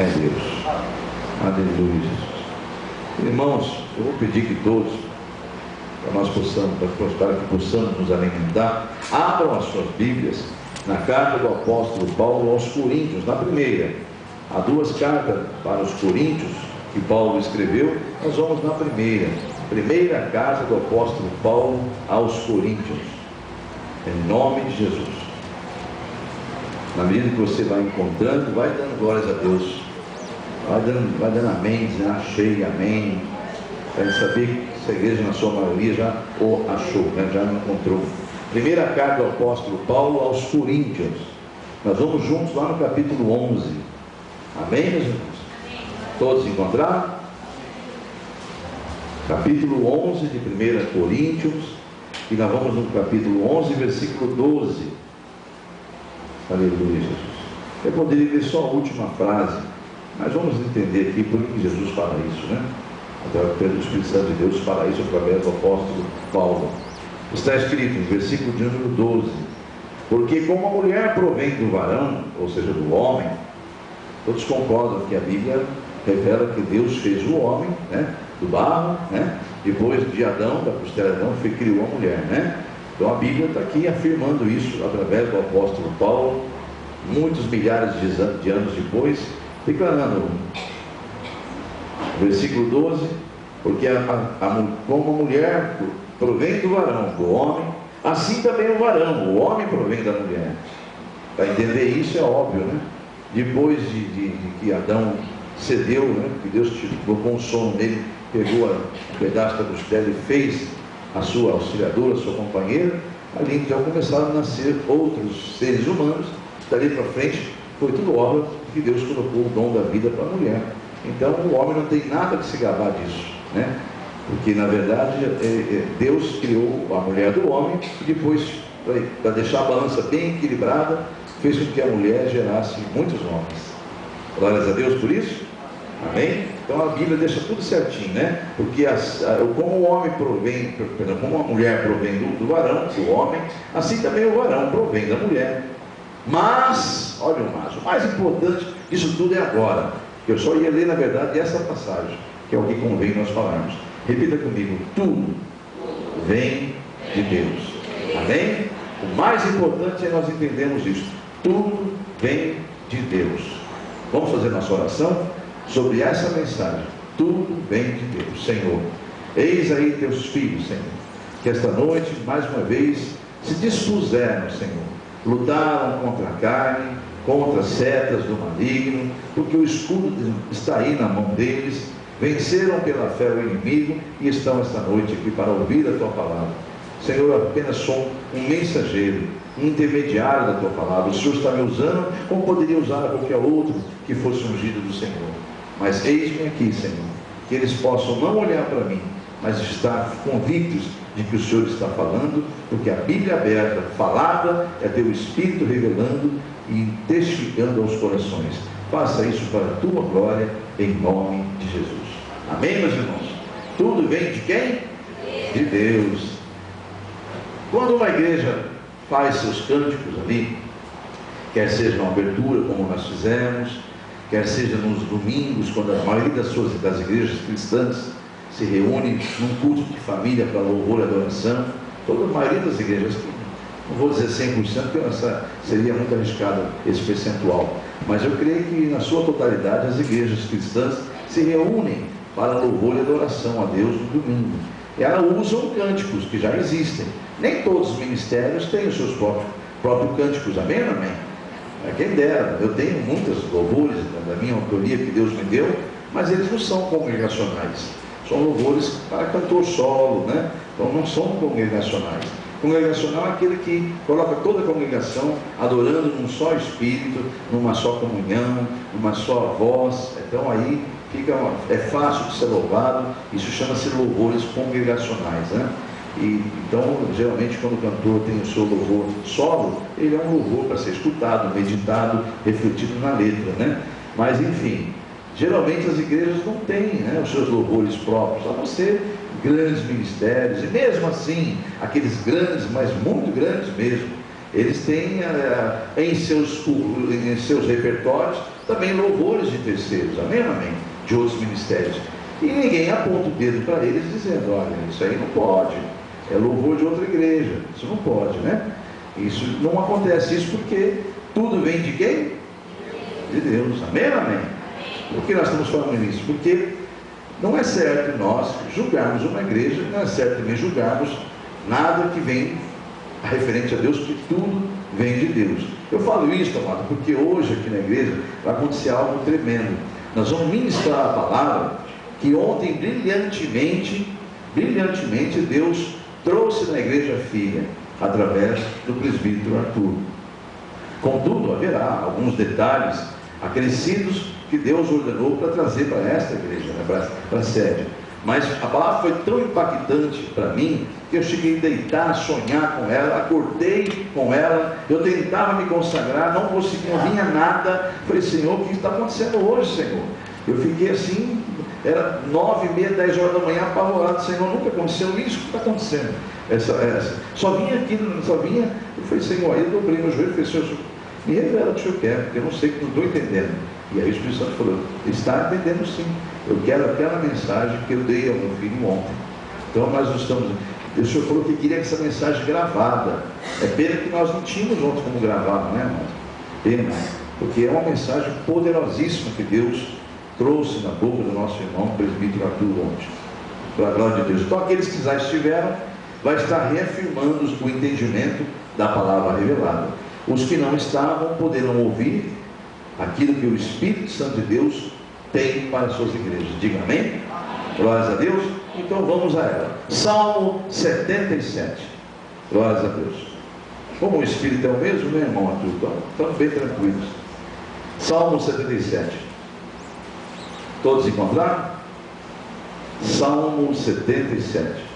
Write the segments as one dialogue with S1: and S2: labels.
S1: é Deus. Aleluia, Jesus. Irmãos, eu vou pedir que todos, para que possamos nos alimentar, abram as suas Bíblias na carta do apóstolo Paulo aos Coríntios, na primeira. Há duas cartas para os Coríntios que Paulo escreveu, nós vamos na primeira carta do apóstolo Paulo aos Coríntios, em nome de Jesus. Na medida que você vai encontrando, vai dando glórias a Deus, vai dando amém, dizendo achei, amém, para a gente saber se a igreja na sua maioria já o achou, né? Já encontrou. Primeira carta do apóstolo Paulo aos Coríntios, nós vamos juntos lá no capítulo 11, amém, meus irmãos? Todos encontraram? Capítulo 11 de 1 Coríntios, e nós vamos no capítulo 11, versículo 12. Aleluia, Jesus. Eu poderia ler só a última frase, mas vamos entender aqui por que Jesus fala isso, né? Através do Espírito Santo de Deus fala isso através do apóstolo Paulo. Está escrito no versículo de número 12: porque como a mulher provém do varão, ou seja, do homem, todos concordam que a Bíblia revela que Deus fez o homem, né, do barro, né, depois de Adão, da costela de Adão, criou a mulher, né? Então a Bíblia está aqui afirmando isso através do apóstolo Paulo, muitos milhares de anos depois, declarando, versículo 12: porque como a mulher provém do varão, do homem, assim também o varão, o homem provém da mulher. Para entender isso é óbvio, né? Depois de que Adão cedeu, né, que Deus colocou um sono nele, pegou um pedaço da costela e fez a sua auxiliadora, a sua companheira, ali então começaram a nascer outros seres humanos. Dali para frente foi tudo obra que Deus colocou o dom da vida para a mulher. Então o homem não tem nada que se gabar disso, né? Porque na verdade Deus criou a mulher do homem e depois, para deixar a balança bem equilibrada, fez com que a mulher gerasse muitos homens. Glórias a Deus por isso, amém? Então a Bíblia deixa tudo certinho, né? Porque como o homem provém, como a mulher provém do varão, do homem, assim também o varão provém da mulher. Mas, olha o mais importante disso tudo é agora, que eu só ia ler na verdade essa passagem, que é o que convém nós falarmos. Repita comigo: tudo vem de Deus, amém? O mais importante é nós entendermos isso, tudo vem de Deus. Vamos fazer nossa oração sobre essa mensagem. Tudo vem de Deus. Senhor, eis aí teus filhos, Senhor, que esta noite, mais uma vez, se dispuseram, Senhor, lutaram contra a carne, contra as setas do maligno, porque o escudo está aí na mão deles, venceram pela fé o inimigo e estão esta noite aqui para ouvir a tua palavra. Senhor, eu apenas sou um mensageiro, um intermediário da tua palavra. O Senhor está me usando como poderia usar qualquer outro que fosse ungido do Senhor. Mas eis-me aqui, Senhor, que eles possam não olhar para mim, mas estar convictos de que o Senhor está falando, porque a Bíblia aberta, falada, é teu Espírito revelando e testificando aos corações. Faça isso para a tua glória, em nome de Jesus. Amém, meus irmãos? Tudo vem de quem? De Deus. Quando uma igreja faz seus cânticos ali, quer seja uma abertura como nós fizemos, quer seja nos domingos, quando a maioria das igrejas cristãs se reúne num culto de família para louvor e adoração, toda a maioria das igrejas, não vou dizer 100%, porque seria muito arriscado esse percentual, mas eu creio que na sua totalidade as igrejas cristãs se reúnem para louvor e adoração a Deus no domingo. E elas usam cânticos que já existem. Nem todos os ministérios têm os seus próprios cânticos, amém ou amém? Quem dera, eu tenho muitos louvores da minha autoria que Deus me deu, mas eles não são congregacionais, são louvores para cantor solo, né? Então não são congregacionais. Congregacional é aquele que coloca toda a congregação adorando num só espírito, numa só comunhão, numa só voz. Então aí é fácil de ser louvado. Isso chama-se louvores congregacionais, né? E então geralmente quando o cantor tem o seu louvor solo, ele é um louvor para ser escutado, meditado, refletido na letra, né? Mas enfim, geralmente as igrejas não têm, né, os seus louvores próprios, a não ser grandes ministérios, e mesmo assim, aqueles grandes, mas muito grandes mesmo, eles têm em seus repertórios também louvores de terceiros, amém, amém, de outros ministérios. E ninguém aponta o dedo para eles dizendo, olha, isso aí não pode, é louvor de outra igreja, isso não pode, né? Isso não acontece, isso porque tudo vem de quem? De Deus, amém, amém? Por que nós estamos falando isso? Porque não é certo nós julgarmos uma igreja, não é certo também julgarmos nada que vem referente a Deus, porque tudo vem de Deus. Eu falo isso, amado, porque hoje aqui na igreja vai acontecer algo tremendo. Nós vamos ministrar a palavra que ontem brilhantemente Deus trouxe na igreja filha, através do presbítero Arthur. Contudo, haverá alguns detalhes acrescidos que Deus ordenou para trazer para esta igreja, né, para a sede. Mas a palavra foi tão impactante para mim, que eu cheguei a deitar, sonhar com ela, acordei com ela, eu tentava me consagrar, não conseguia, não vinha nada. Falei, Senhor, o que está acontecendo hoje, Senhor? Eu fiquei assim, era 9h30, 10 horas da manhã, apavorado, Senhor, nunca aconteceu isso, o que está acontecendo? Só vinha aquilo, só vinha. Eu falei, Senhor, aí eu dobrei meu joelho e falei, Senhor, me revela o que o Senhor quer, porque eu não sei, não estou entendendo. E aí o Espírito Santo falou, está entendendo sim, eu quero aquela mensagem que eu dei ao meu filho ontem. Então nós estamos, o Senhor falou que queria essa mensagem gravada. É pena que nós não tínhamos ontem como gravar, né, irmão? Pena, porque é uma mensagem poderosíssima que Deus trouxe na boca do nosso irmão presbítero Arthur ontem, para a glória de Deus. Então aqueles que já estiveram, vai estar reafirmando o entendimento da palavra revelada. Os que não estavam poderão ouvir aquilo que o Espírito Santo de Deus tem para as suas igrejas. Diga amém? Glórias a Deus. Então vamos a ela. Salmo 77. Glórias a Deus. Como o Espírito é o mesmo, meu irmão Arthur, então estamos bem tranquilos. Salmo 77. Todos encontraram? Salmo 77.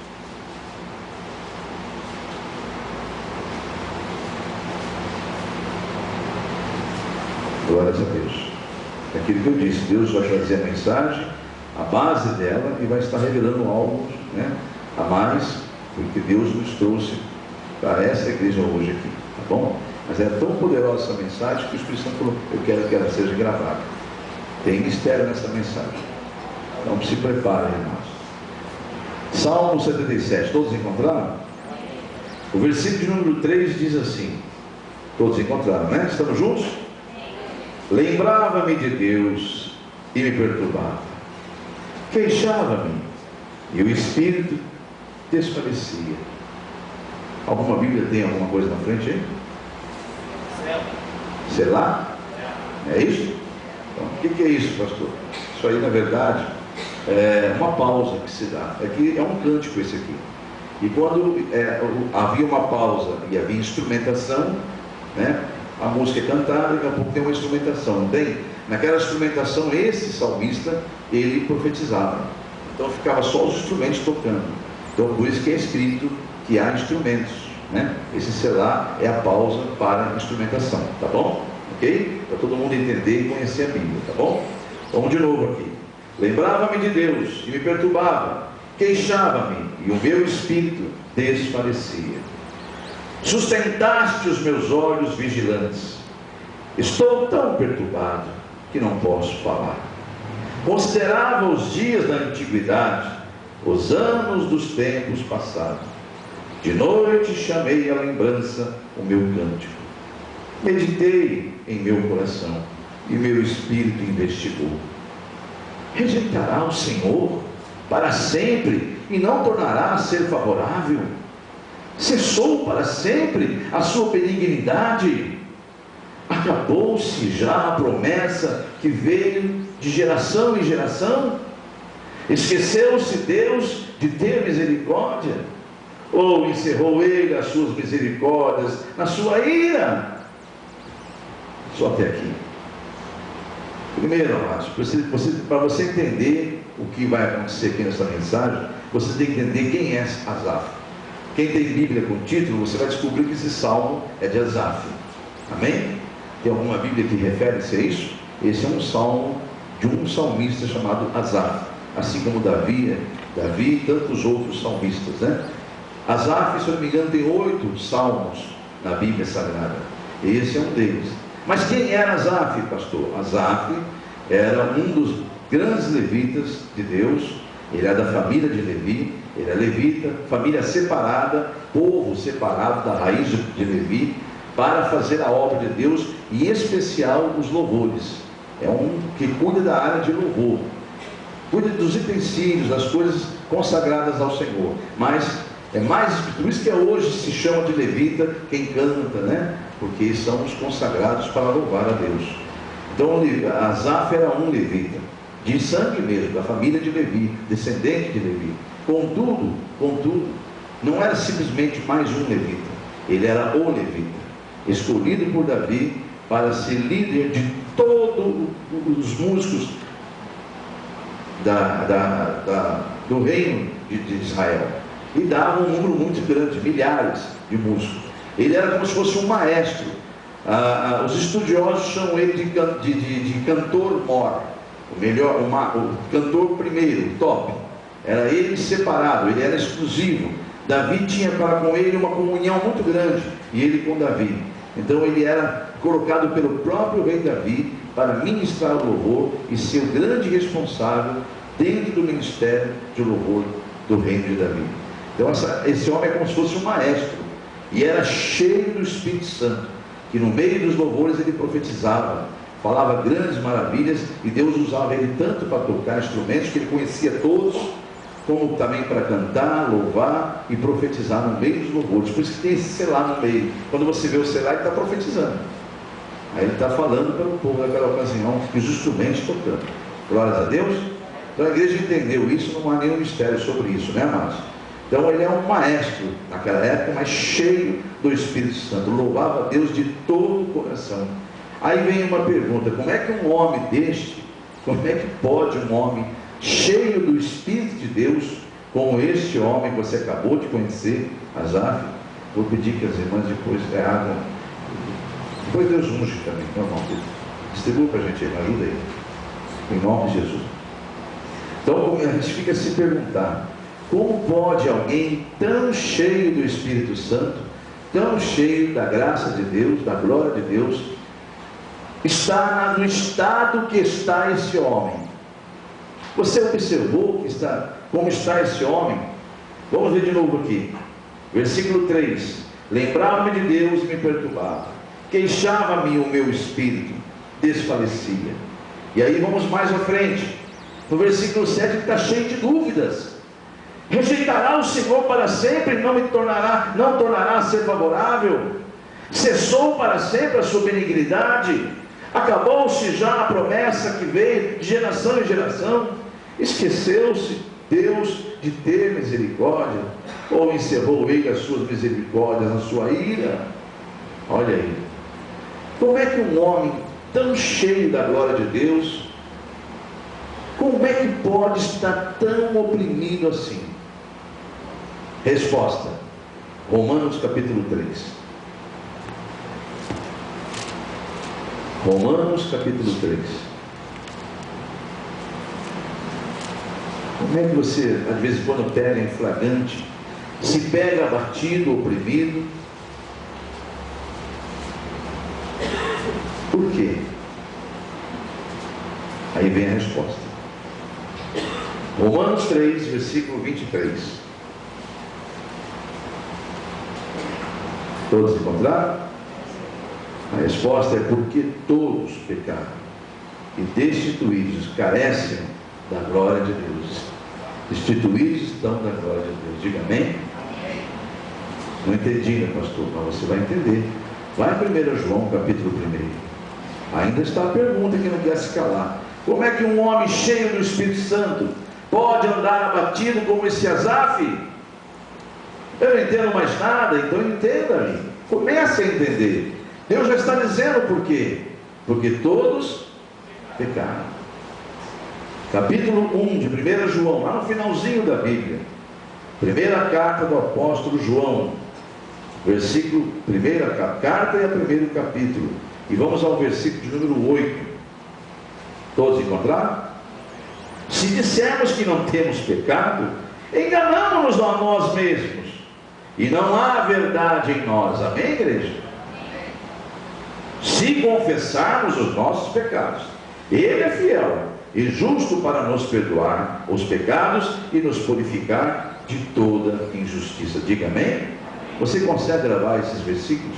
S1: Glórias a Deus. É aquilo que eu disse, Deus vai trazer a mensagem, a base dela, e vai estar revelando algo, né, a mais, porque Deus nos trouxe para essa igreja hoje aqui, tá bom? Mas é tão poderosa essa mensagem que o Espírito Santo falou, eu quero que ela seja gravada. Tem mistério nessa mensagem. Então se preparem, irmãos. Salmo 77, todos encontraram? O versículo de número 3 diz assim, todos encontraram, né? Estamos juntos? Lembrava-me de Deus e me perturbava, queixava-me e o Espírito desfalecia. Alguma Bíblia tem alguma coisa na frente aí? Selá? É isso? Então, o que é isso, pastor? Isso aí, na verdade, é uma pausa que se dá. É que é um cântico esse aqui. E quando havia uma pausa e havia instrumentação, né? A música é cantada, daqui a pouco tem uma instrumentação, não tem? Naquela instrumentação, esse salmista, ele profetizava. Então ficava só os instrumentos tocando. Então por isso que é escrito que há instrumentos, né? Esse selá é a pausa para a instrumentação, tá bom? Ok? Para todo mundo entender e conhecer a Bíblia, tá bom? Vamos de novo aqui. Lembrava-me de Deus e me perturbava, queixava-me e o meu espírito desfalecia. Sustentaste os meus olhos vigilantes. Estou tão perturbado que não posso falar. Considerava os dias da antiguidade, os anos dos tempos passados. De noite chamei à lembrança o meu cântico. Meditei em meu coração e meu espírito investigou. Rejeitará o Senhor para sempre e não tornará a ser favorável? Cessou para sempre a sua benignidade? Acabou-se já a promessa que veio de geração em geração? Esqueceu-se Deus de ter misericórdia? Ou encerrou Ele as suas misericórdias na sua ira? Só até aqui. Primeiro, amados, para você entender o que vai acontecer aqui nessa mensagem, você tem que entender quem é Asaf. Quem tem Bíblia com título, você vai descobrir que esse salmo é de Asaf. Amém? Tem alguma Bíblia que refere-se a isso? Esse é um salmo de um salmista chamado Asaf, assim como Davi e tantos outros salmistas, né? Asaf, se eu não me engano, tem 8 salmos na Bíblia Sagrada. Esse é um deles. Mas quem era Asaf, pastor? Asaf era um dos grandes levitas de Deus. Ele é da família de Levi, ele é levita, família separada, povo separado da raiz de Levi, para fazer a obra de Deus, e em especial os louvores. É um que cuida da área de louvor, cuida dos utensílios, das coisas consagradas ao Senhor. Mas é mais, por isso que hoje se chama de levita quem canta, né? Porque são os consagrados para louvar a Deus. Então Asaf era um levita, de sangue mesmo, da família de Levi, descendente de Levi. Contudo, não era simplesmente mais um levita, ele era o levita, escolhido por Davi para ser líder de todos os músicos do reino de Israel. E dava um número muito grande, milhares de músicos. Ele era como se fosse um maestro. Os estudiosos chamam ele de cantor-mor, o cantor primeiro, top. Era ele separado, ele era exclusivo. Davi tinha para com ele uma comunhão muito grande, e ele com Davi. Então ele era colocado pelo próprio rei Davi para ministrar o louvor e ser o grande responsável dentro do ministério de louvor do reino de Davi. Então esse homem é como se fosse um maestro, e era cheio do Espírito Santo, que no meio dos louvores ele profetizava, falava grandes maravilhas, e Deus usava ele tanto para tocar instrumentos, que ele conhecia todos, como também para cantar, louvar e profetizar no meio dos louvores. Por isso que tem esse selar no meio. Quando você vê o selar, ele está profetizando. Aí ele está falando para o povo naquela ocasião, e os instrumentos tocando. Glórias a Deus. Então a igreja entendeu isso, não há nenhum mistério sobre isso, né, amados? Então ele é um maestro naquela época, mas cheio do Espírito Santo. Louvava a Deus de todo o coração. Aí vem uma pergunta: como é que um homem como é que pode um homem cheio do Espírito de Deus, como este homem que você acabou de conhecer, Asaf? Vou pedir que as irmãs depois tragam. Depois Deus unge também, meu irmão. Distribua para a gente aí, me ajuda aí. Em nome de Jesus. Então a gente fica a se perguntar: como pode alguém tão cheio do Espírito Santo, tão cheio da graça de Deus, da glória de Deus, estar no estado que está esse homem? Você observou como está esse homem? Vamos ver de novo aqui, versículo 3: lembrava-me de Deus e me perturbava, queixava-me o meu espírito, desfalecia. E aí vamos mais à frente, no versículo 7, que está cheio de dúvidas. Rejeitará o Senhor para sempre, não tornará a ser favorável? Cessou para sempre a sua benignidade? Acabou-se já a promessa que veio de geração em geração? Esqueceu-se Deus de ter misericórdia? Ou encerrou ele as suas misericórdias na sua ira? Olha aí, como é que um homem tão cheio da glória de Deus, como é que pode estar tão oprimido assim? Resposta: Romanos capítulo 3. Romanos capítulo 3. Como é que você, às vezes, quando pega em flagrante, se pega abatido, oprimido? Por quê? Aí vem a resposta. Romanos 3, versículo 23. Todos encontraram? A resposta é: porque todos pecaram e destituídos, carecem da glória de Deus. Destituídos estão da glória de Deus. Diga amém? Não entendi, né, pastor? Mas você vai entender. Vai em 1 João capítulo 1. Ainda está a pergunta que não quer se calar: como é que um homem cheio do Espírito Santo pode andar abatido como esse Asaf? Eu não entendo mais nada. Então entenda-me, comece a entender. Deus já está dizendo por quê. Porque todos pecaram. Capítulo 1 de 1 João, lá no finalzinho da Bíblia, primeira carta do apóstolo João, versículo, primeira carta e a primeiro capítulo, e vamos ao versículo de número 8. Todos encontraram? Se dissermos que não temos pecado, enganamos-nos a nós mesmos, e não há verdade em nós. Amém, igreja? Se se confessarmos os nossos pecados. Ele é fiel e justo para nos perdoar os pecados e nos purificar de toda injustiça. Diga amém? Você consegue gravar esses versículos?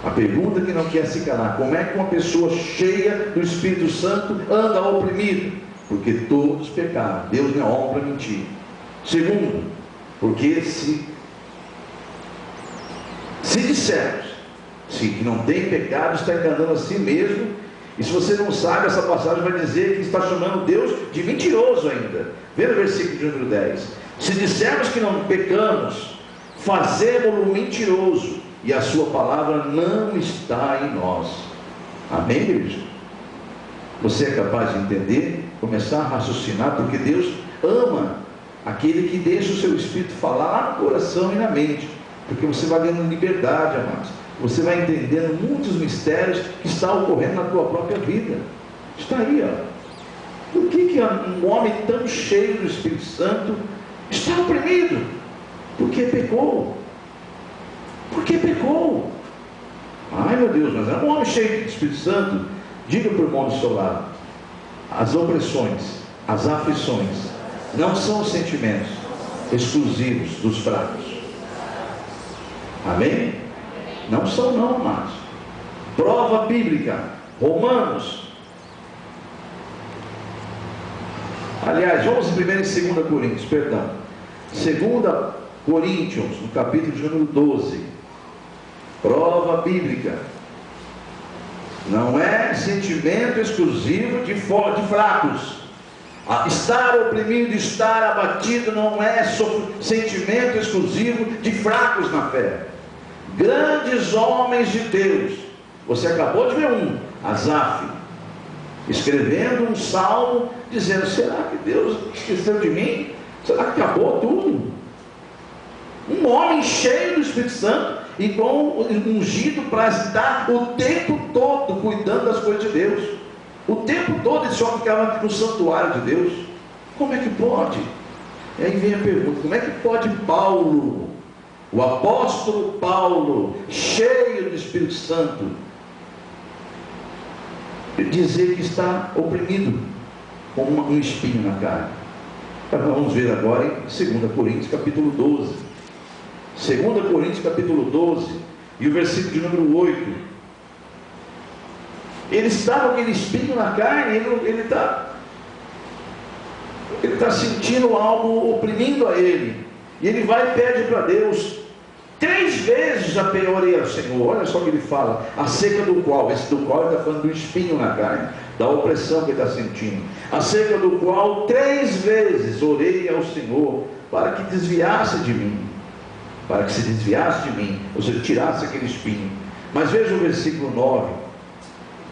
S1: A pergunta que não quer se calar: como é que uma pessoa cheia do Espírito Santo anda oprimido? Porque todos pecaram. Deus não é homem para mentir. Segundo, porque se dissermos que não tem pecado, está enganando a si mesmo. E se você não sabe, essa passagem vai dizer que está chamando Deus de mentiroso ainda. Veja o versículo de número 10. Se dissermos que não pecamos, fazemos-lo mentiroso, e a sua palavra não está em nós. Amém, igreja? Você é capaz de entender, começar a raciocinar, porque Deus ama aquele que deixa o seu Espírito falar lá no coração e na mente, porque você vai ganhando liberdade, amados. Você vai entendendo muitos mistérios que estão ocorrendo na tua própria vida. Está aí, ó. Por que um homem tão cheio do Espírito Santo está oprimido? Porque pecou. Porque pecou. Ai, meu Deus, mas é um homem cheio do Espírito Santo. Diga para o irmão do seu lado: as opressões, as aflições não são sentimentos exclusivos dos fracos. Amém? Não são não, amados. Prova bíblica, Romanos. Aliás, vamos primeiro em 2 Coríntios, perdão. 2 Coríntios, no capítulo de número 12. Prova bíblica. Não é sentimento exclusivo de fracos. Estar oprimido, estar abatido não é sentimento exclusivo de fracos na fé. Grandes homens de Deus, você acabou de ver Asaf, escrevendo um salmo, dizendo: será que Deus esqueceu de mim? Será que acabou tudo? Um homem cheio do Espírito Santo e com ungido para estar o tempo todo cuidando das coisas de Deus. O tempo todo esse homem ficava no santuário de Deus. Como é que pode? E aí vem a pergunta: como é que pode Paulo, o apóstolo Paulo, cheio do Espírito Santo, dizer que está oprimido com um espinho na carne? Vamos ver agora em 2 Coríntios capítulo 12. 2 Coríntios capítulo 12 e o versículo de número 8. Ele está com aquele espinho na carne, ele está sentindo algo oprimindo a ele. E ele vai e pede para Deus. 3 vezes já orei ao Senhor. Olha só o que ele fala: acerca do qual, esse do qual ele está falando do espinho na carne, da opressão que ele está sentindo. Acerca do qual 3 vezes orei ao Senhor para que desviasse de mim, para que se desviasse de mim, ou seja, tirasse aquele espinho. Mas veja o versículo 9: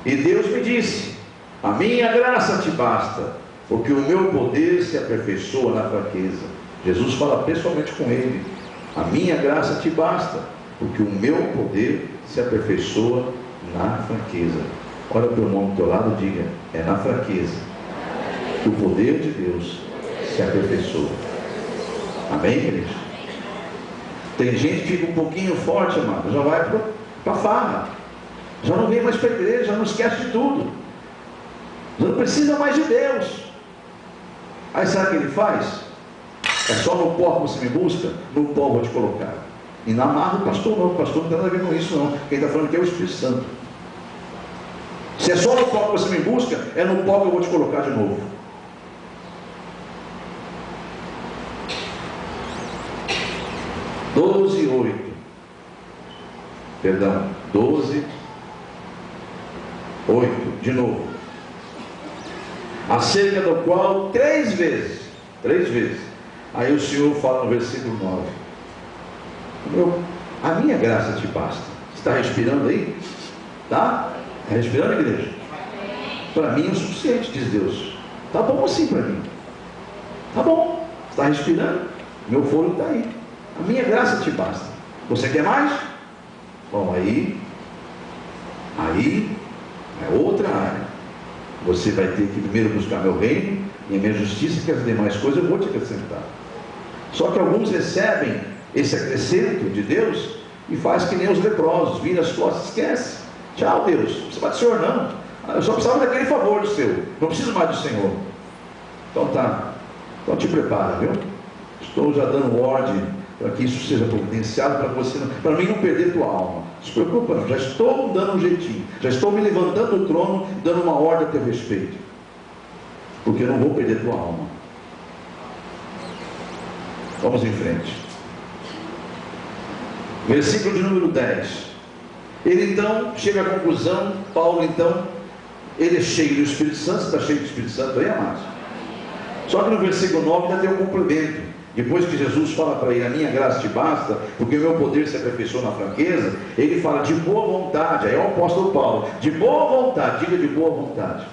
S1: e Deus me disse: a minha graça te basta, porque o meu poder se aperfeiçoa na fraqueza. Jesus fala pessoalmente com ele: a minha graça te basta, porque o meu poder se aperfeiçoa na fraqueza. Olha para o irmão do teu lado e diga: é na fraqueza que o poder de Deus se aperfeiçoa. Amém, igreja? Tem gente que fica um pouquinho forte, amado, já vai para a farra, já não vem mais para a igreja, já não esquece de tudo, já não precisa mais de Deus. Aí sabe o que ele faz? É só no pó que você me busca, no pó eu vou te colocar. E não amarra o pastor não, o pastor não tem nada a ver com isso não. Quem está falando aqui é o Espírito Santo. Se é só no pó que você me busca, é no pó que eu vou te colocar de novo. Doze, 8. Perdão, 12, 8, de novo. Acerca do qual 3 vezes, aí o Senhor fala no versículo 9: a minha graça te basta. Está respirando aí? Tá? Está respirando, igreja? Para mim é o suficiente, diz Deus. Tá bom assim para mim. Tá bom. Está respirando? Meu fôlego está aí. A minha graça te basta. Você quer mais? Bom, aí é outra área. Você vai ter que primeiro buscar meu reino e a minha justiça, que as demais coisas eu vou te acrescentar. Só que alguns recebem esse acrescento de Deus e faz que nem os leprosos, vira as costas, esquece. Tchau, Deus, não precisa mais do Senhor não. Eu só precisava daquele favor do seu, não preciso mais do Senhor. Então tá, então te prepara, viu? Estou já dando ordem para que isso seja providenciado para você, para mim não perder tua alma. Não se preocupa não, já estou dando um jeitinho, já estou me levantando do trono, dando uma ordem a teu respeito, porque eu não vou perder tua alma. Vamos em frente. Versículo de número 10. Ele então chega à conclusão, Paulo então, ele é cheio do Espírito Santo. Está cheio do Espírito Santo aí, amados? Só que no versículo 9 ainda tem um complemento. Depois que Jesus fala para ele, a minha graça te basta, porque o meu poder se aperfeiçoa na fraqueza, ele fala de boa vontade. Aí é o apóstolo Paulo, de boa vontade, diga de boa vontade.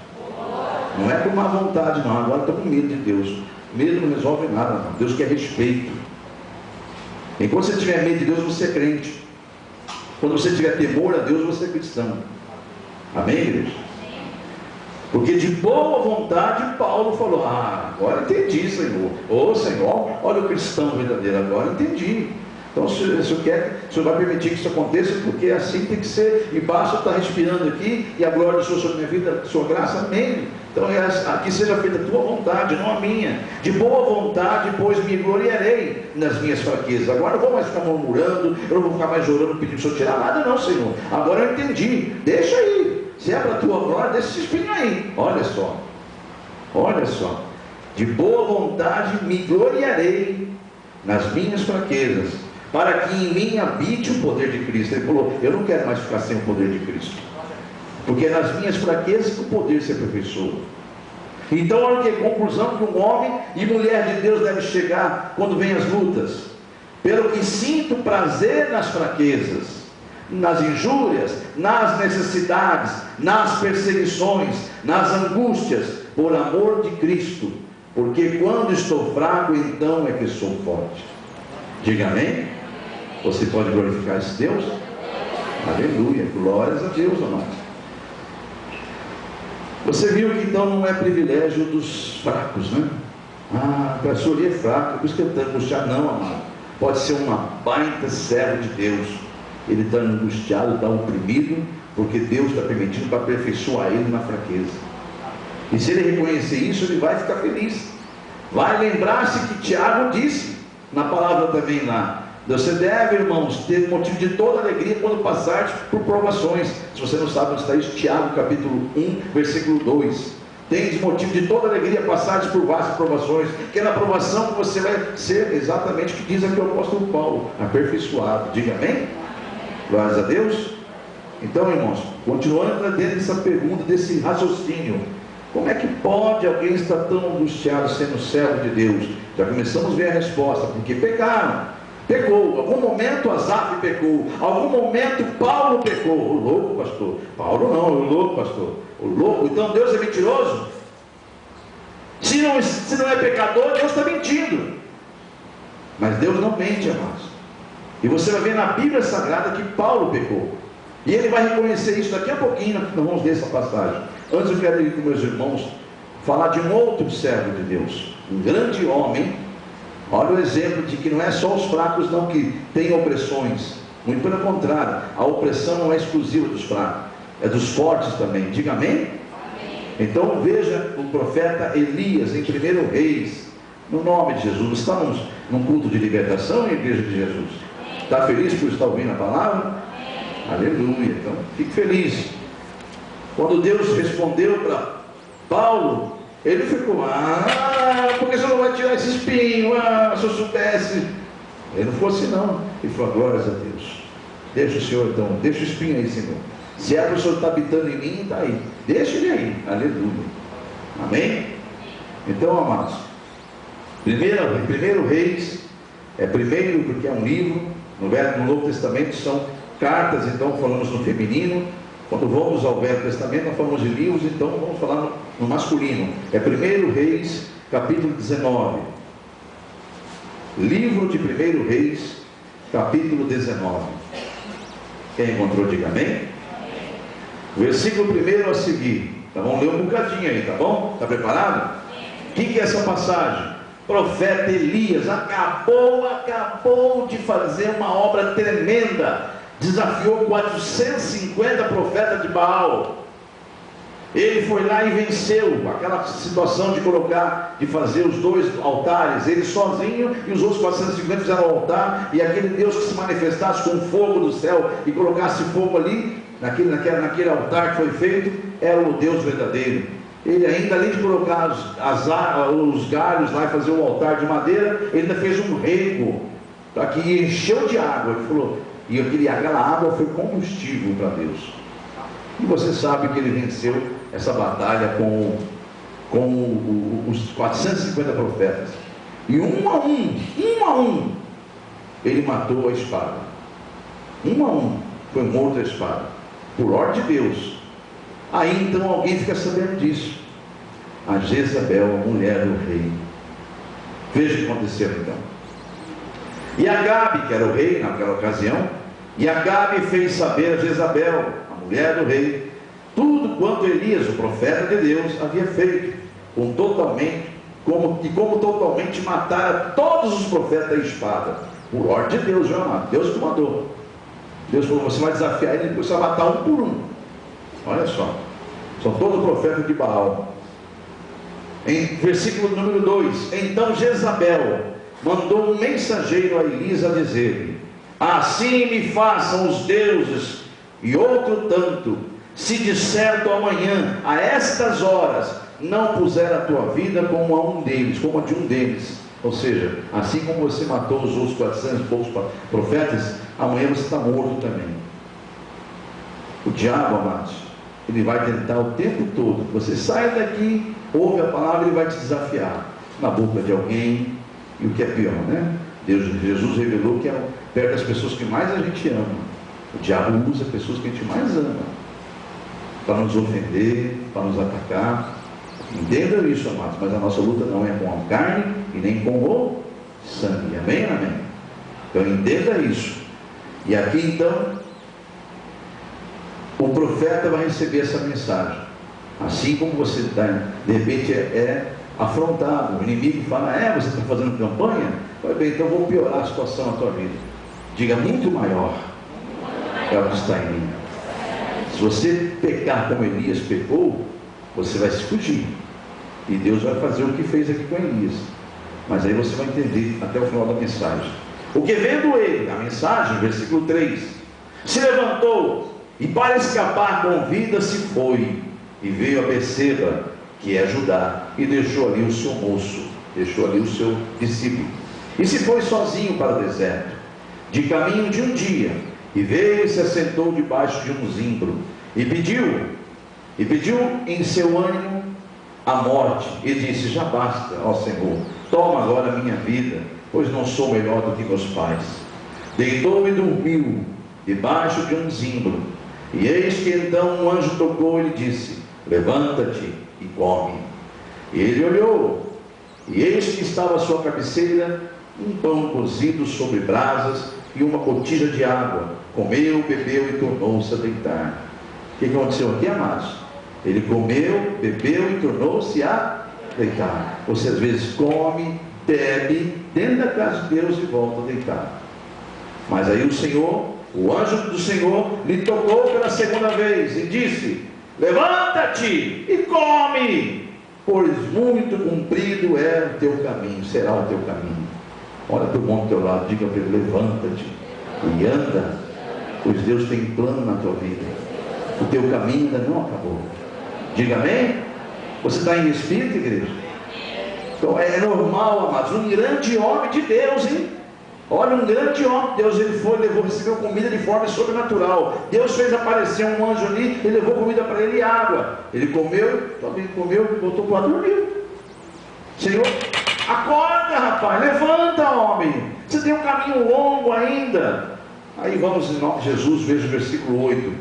S1: Não é por má vontade não, agora estou com medo de Deus. Medo não resolve nada não, Deus quer respeito. Enquanto você tiver medo de Deus, você é crente. Quando você tiver temor a Deus, você é cristão. Amém, igreja? Porque de boa vontade Paulo falou, agora entendi, Senhor. Ô Senhor, olha o cristão verdadeiro, agora entendi. Então se o Senhor vai permitir que isso aconteça, porque assim tem que ser. E basta estar respirando aqui, e a glória do Senhor sobre a minha vida, sua graça, amém. Então aqui seja feita a tua vontade, não a minha. De boa vontade, pois me gloriarei nas minhas fraquezas. Agora não vou mais ficar murmurando, eu não vou ficar mais orando pedindo para o Senhor tirar nada não, Senhor. Agora eu entendi, deixa aí. Se é para a tua glória, deixa esse espinho aí. Olha só, olha só. De boa vontade me gloriarei nas minhas fraquezas, para que em mim habite o poder de Cristo. Ele falou, eu não quero mais ficar sem o poder de Cristo, porque é nas minhas fraquezas que o poder se aperfeiçoa. Então olha que conclusão que um homem e mulher de Deus deve chegar quando vem as lutas. Pelo que sinto prazer nas fraquezas, nas injúrias, nas necessidades, nas perseguições, nas angústias, por amor de Cristo, porque quando estou fraco, então é que sou forte. Diga amém. Você pode glorificar esse Deus? Aleluia, glórias a Deus, amados. Você viu que então não é privilégio dos fracos, né? A pessoa ali é fraca, por isso que ele está angustiado. Não, amado, pode ser uma baita servo de Deus. Ele está angustiado, está oprimido, porque Deus está permitindo para aperfeiçoar ele na fraqueza. E se ele reconhecer isso, ele vai ficar feliz. Vai lembrar-se que Tiago disse, na palavra também lá, você deve, irmãos, ter motivo de toda alegria quando passares por provações. Se você não sabe onde está isso, Tiago capítulo 1, versículo 2. Tendes motivo de toda alegria passares por vastas provações, que é na provação que você vai ser exatamente o que diz aqui o apóstolo Paulo, aperfeiçoado. Diga amém? Glórias a Deus. Então, irmãos, continuando dentro dessa pergunta, desse raciocínio, como é que pode alguém estar tão angustiado sendo servo de Deus? Já começamos a ver a resposta, porque pecaram. Pecou, algum momento Asaf pecou, algum momento Paulo pecou. O louco, pastor. Paulo não, o louco, pastor. O louco, então Deus é mentiroso? Se não é pecador, Deus está mentindo. Mas Deus não mente, amados. E você vai ver na Bíblia Sagrada que Paulo pecou. E ele vai reconhecer isso daqui a pouquinho. Nós vamos ler essa passagem. Antes eu quero ir com meus irmãos falar de um outro servo de Deus, um grande homem. Olha o exemplo de que não é só os fracos não que têm opressões. Muito pelo contrário, a opressão não é exclusiva dos fracos, é dos fortes também. Diga amém? Amém. Então veja o profeta Elias em 1 Reis, no nome de Jesus. Estamos num culto de libertação em igreja de Jesus. Está feliz por estar ouvindo a palavra? Aleluia. Então fique feliz. Quando Deus respondeu para Paulo, ele ficou, porque você não vai tirar esse espinho? Se eu soubesse. Ele não fosse não. Ele falou, glórias a Deus. Deixa o Senhor então, deixa o espinho aí, Senhor. Se é que o Senhor está habitando em mim, está aí. Deixa ele aí. Aleluia. Amém? Então, amados, primeiro Reis, é primeiro porque é um livro. No Novo Testamento são cartas, então falamos no feminino. Quando vamos ao Velho Testamento, nós falamos de livros, então vamos falar no masculino. É 1 Reis, capítulo 19. Livro de 1 Reis, capítulo 19. Quem encontrou, diga amém. Versículo 1 a seguir. Então vamos ler um bocadinho aí, tá bom? Está preparado? O que é essa passagem? Profeta Elias acabou de fazer uma obra tremenda desafiou 450 profetas de Baal. Ele foi lá e venceu aquela situação de fazer os 2 altares, ele sozinho e os outros 450 fizeram o altar, e aquele Deus que se manifestasse com fogo do céu e colocasse fogo ali, naquele altar que foi feito, era o Deus verdadeiro. Ele ainda, além de colocar os galhos lá e fazer o altar de madeira, ele ainda fez um rego, para que encheu de água. Ele falou, e aquela água foi combustível para Deus. E você sabe que ele venceu essa batalha com os 450 profetas. E um a um, ele matou a espada. Um a um, foi morto a espada, por ordem de Deus. Aí então alguém fica sabendo disso. A Jezabel, a mulher do rei. Veja o que aconteceu então. E Acabe, que era o rei naquela ocasião, e Acabe fez saber a Jezabel, a mulher do rei, tudo quanto Elias, o profeta de Deus, havia feito, como totalmente matara todos os profetas da espada, por ordem de Deus, meu amado. Deus comandou. Deus falou, você vai desafiar ele, depois você vai matar um por um. Olha só, são todos profetas de Baal. Em versículo número 2, então Jezabel mandou um mensageiro a Elias a dizer-lhe, assim me façam os deuses e outro tanto, se de certo amanhã, a estas horas, não puser a tua vida como a de um deles. Ou seja, assim como você matou os outros 400 e poucos profetas, amanhã você está morto também. O diabo, amados, ele vai tentar o tempo todo. Você sai daqui, ouve a palavra, ele vai te desafiar na boca de alguém. E o que é pior, né? Jesus revelou que é perto das pessoas que mais a gente ama. O diabo usa pessoas que a gente mais ama para nos ofender, para nos atacar. Entendam isso, amados, mas a nossa luta não é com a carne e nem com o sangue. Amém? Amém? Então entenda isso. E aqui então o profeta vai receber essa mensagem. Assim como você está, de repente é afrontado, o inimigo fala, você está fazendo campanha? Pois bem, então vou piorar a situação na tua vida. Diga, muito maior é o que está em mim. Se você pecar como Elias pecou, você vai se fugir, e Deus vai fazer o que fez aqui com Elias. Mas aí você vai entender até o final da mensagem. O que vendo ele, a mensagem, versículo 3, se levantou e para escapar com vida se foi, e veio a Beceba, que é Judá, e deixou ali o seu moço, deixou ali o seu discípulo, e se foi sozinho para o deserto, de caminho de um dia, e veio e se assentou debaixo de um zimbro, e pediu em seu ânimo a morte, e disse, já basta, ó Senhor, toma agora a minha vida, pois não sou melhor do que meus pais. Deitou e dormiu debaixo de um zimbro, e eis que então um anjo tocou e lhe disse, levanta-te e come. E ele olhou, e eis que estava à sua cabeceira um pão cozido sobre brasas e uma botija de água. Comeu, bebeu e tornou-se a deitar. O que aconteceu aqui, amados? Ele comeu, bebeu e tornou-se a deitar. Você às vezes come, bebe dentro da casa de Deus e volta a deitar. Mas aí o Senhor, o anjo do Senhor, lhe tocou pela segunda vez e disse, levanta-te e come, pois muito comprido é o teu caminho, será o teu caminho. Olha para o irmão do teu lado, diga para ele, levanta-te e anda, pois Deus tem plano na tua vida. O teu caminho ainda não acabou. Diga amém? Você está em espírito, igreja? Então é normal, amados, um grande homem de Deus, hein? Olha, um grande homem de Deus, ele foi, recebeu comida de forma sobrenatural. Deus fez aparecer um anjo ali, ele levou comida para ele e água. Ele comeu, também comeu, voltou para lá, dormiu. Senhor, acorda, rapaz, levanta, homem. Você tem um caminho longo ainda. Aí vamos em nome de Jesus, veja o versículo 8.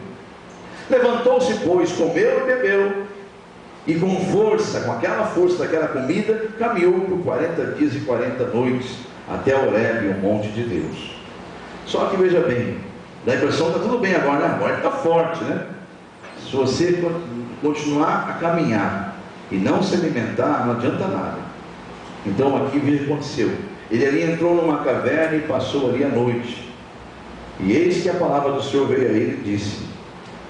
S1: Levantou-se, pois, comeu e bebeu, e com força, com aquela força daquela comida, caminhou por 40 dias e 40 noites, até Horebe, o monte de Deus. Só que veja bem, dá a impressão que está tudo bem agora, né? Agora está forte, né? Se você continuar a caminhar e não se alimentar, não adianta nada. Então aqui veja o que aconteceu. Ele ali entrou numa caverna e passou ali a noite. E eis que a palavra do Senhor veio a ele e disse: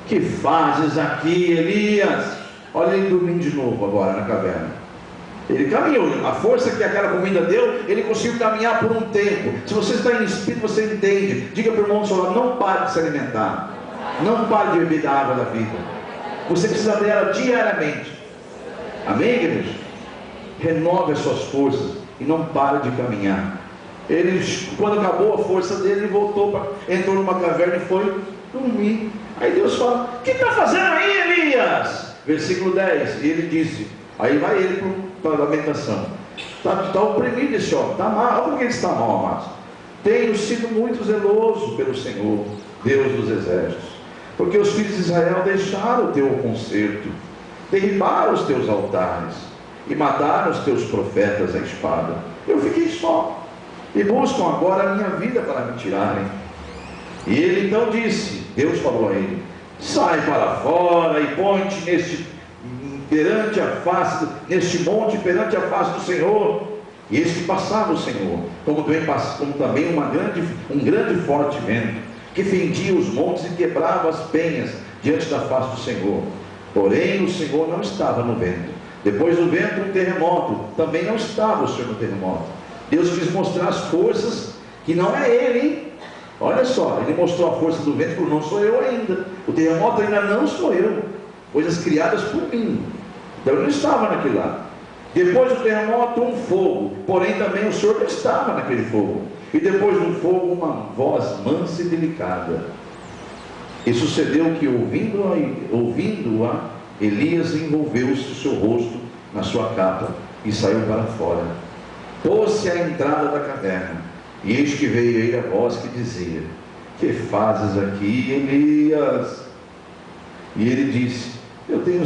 S1: que fazes aqui, Elias? Olha ele dormindo de novo agora na caverna. Ele caminhou, a força que aquela comida deu, ele conseguiu caminhar por um tempo. Se você está em espírito, você entende. Diga para o irmão do seu lado: não pare de se alimentar, não pare de beber da água da vida. Você precisa dela diariamente. Amém, igreja? Renove as suas forças e não pare de caminhar. Ele, quando acabou a força dele, ele voltou, entrou numa caverna e foi dormir. Aí Deus fala: o que está fazendo aí, Elias? Versículo 10, e ele disse, aí vai ele para a lamentação: está oprimido esse homem, está mal. Olha por que ele está mal, amados. Tenho sido muito zeloso pelo Senhor, Deus dos exércitos, porque os filhos de Israel deixaram o teu concerto, derribaram os teus altares e mataram os teus profetas à espada. Eu fiquei só, e buscam agora a minha vida para me tirarem. E ele então disse, Deus falou a ele: sai para fora e põe-te neste monte perante a face do Senhor. E eis que passava o Senhor, como também um grande e forte vento, que fendia os montes e quebrava as penhas diante da face do Senhor. Porém o Senhor não estava no vento. Depois do vento, um terremoto. Também não estava o Senhor no terremoto. Deus quis mostrar as forças, que não é Ele, hein? Olha só, Ele mostrou a força do vento, porque não sou eu ainda. O terremoto ainda não sou eu. Coisas criadas por mim. Então Ele não estava naquele lá. Depois do terremoto, um fogo. Porém também o Senhor não estava naquele fogo. E depois do fogo, uma voz mansa e delicada. E sucedeu que, ouvindo-a, Elias envolveu-se o seu rosto na sua capa e saiu para fora. Pôs-se à entrada da caverna, e eis que veio a ele a voz que dizia: que fazes aqui, Elias? E ele disse: eu tenho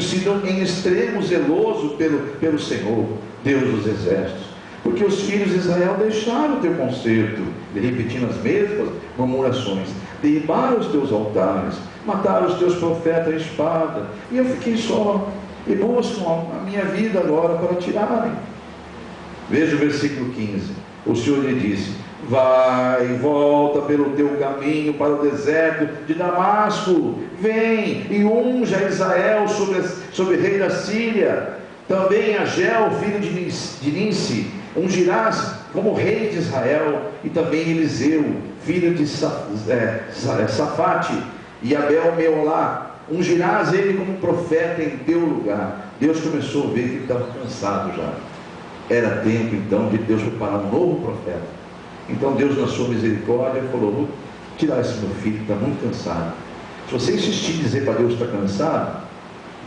S1: sido em extremo zeloso pelo Senhor, Deus dos exércitos, porque os filhos de Israel deixaram o teu concerto, repetindo as mesmas murmurações, derribaram os teus altares, mataram os teus profetas à espada, e eu fiquei só, e buscam a minha vida agora para tirarem. Veja o versículo 15. O Senhor lhe disse: vai e volta pelo teu caminho para o deserto de Damasco, vem e unja Israel sobre rei da Síria. Também Ageu, filho de Ninsi, ungirás como rei de Israel, e também Eliseu, filho de Safate, e Abel Meolá, ungirás ele como profeta em teu lugar. Deus começou a ver que ele estava cansado já. Era tempo então de Deus preparar um novo profeta. Então Deus, na sua misericórdia, falou: vou tirar esse meu filho que está muito cansado. Se você insistir em dizer para Deus que está cansado,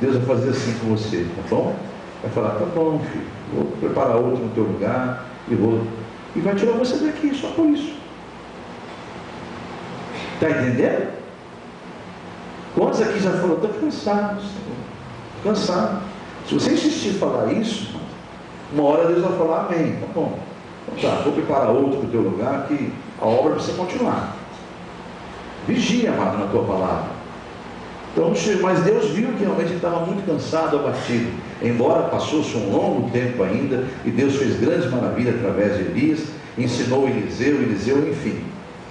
S1: Deus vai fazer assim com você, tá bom? Vai falar: tá bom, filho, vou preparar outro no teu lugar, e vai tirar você daqui, só por isso. Está entendendo? Quantos aqui já falaram: estou cansado, Senhor, cansado? Se você insistir em falar isso, uma hora Deus vai falar: amém, tá bom, então tá, vou preparar outro para o teu lugar, que a obra precisa continuar. Vigia, amado, na tua palavra. Então, mas Deus viu que realmente ele estava muito cansado, abatido, embora passou-se um longo tempo ainda, e Deus fez grandes maravilhas através de Elias, ensinou Eliseu, enfim,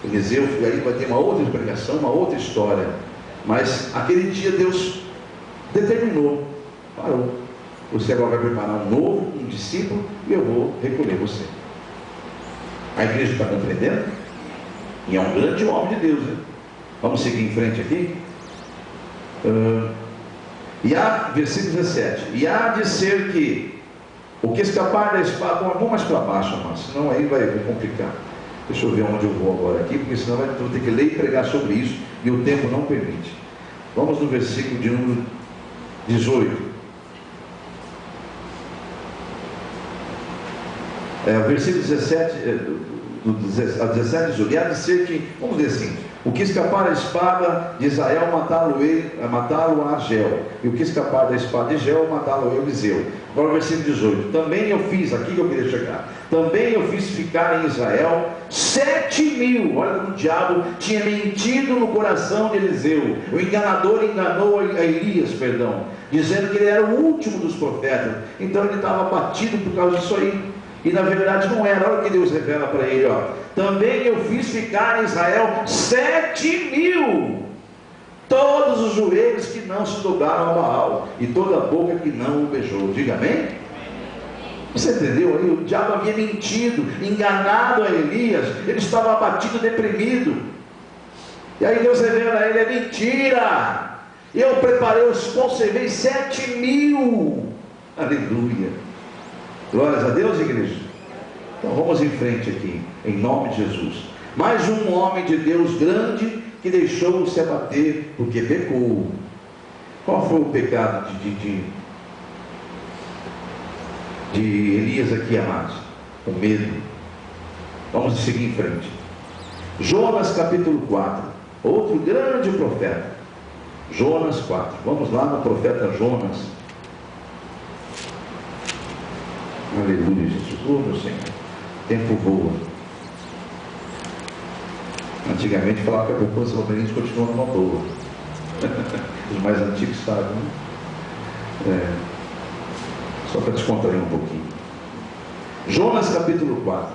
S1: Eliseu, aí vai ter uma outra pregação, uma outra história. Mas aquele dia Deus determinou: parou, você agora vai preparar um discípulo, e eu vou recolher você. A igreja está compreendendo? E é um grande homem de Deus, né? Vamos seguir em frente aqui. Versículo 17: e há de ser que o que escapar da espada, vamos mais para baixo, mas senão aí vai complicar. Deixa eu ver onde eu vou agora aqui, porque senão eu vou ter que ler e pregar sobre isso, e o tempo não permite. Vamos no versículo de número 18. Versículo 17, a 17 diz: e há de ser que, vamos dizer assim, o que escapar da espada de Israel, matá-lo a Ageu, e o que escapar da espada de Ageu, matá-lo a Eliseu. Agora o versículo 18: também eu fiz, aqui que eu queria chegar, também eu fiz ficar em Israel 7.000, olha como o diabo tinha mentido no coração de Eliseu, o enganador enganou a Elias, dizendo que ele era o último dos profetas. Então ele estava abatido por causa disso aí. E na verdade não era. Olha o que Deus revela para ele, ó. Também eu fiz ficar em Israel 7.000, todos os joelhos que não se dobraram a Baal, e toda a boca que não o beijou. Diga amém? Você entendeu aí? O diabo havia mentido, enganado a Elias. Ele estava abatido, deprimido. E aí Deus revela a ele: é mentira, eu preparei, os conservei 7.000. Aleluia, glórias a Deus, igreja. Então vamos em frente aqui, em nome de Jesus. Mais um homem de Deus grande, que deixou-se abater, porque pecou. Qual foi o pecado de Elias aqui, amados? O medo. Vamos seguir em frente. Jonas capítulo 4, outro grande profeta. Jonas 4, vamos lá no profeta Jonas. Aleluia, Jesus. Oh, meu Senhor, tempo voa. Antigamente falava que a poupança feminina continua numa boa. Os mais antigos sabem, né? Só para descontrair um pouquinho. Jonas capítulo 4.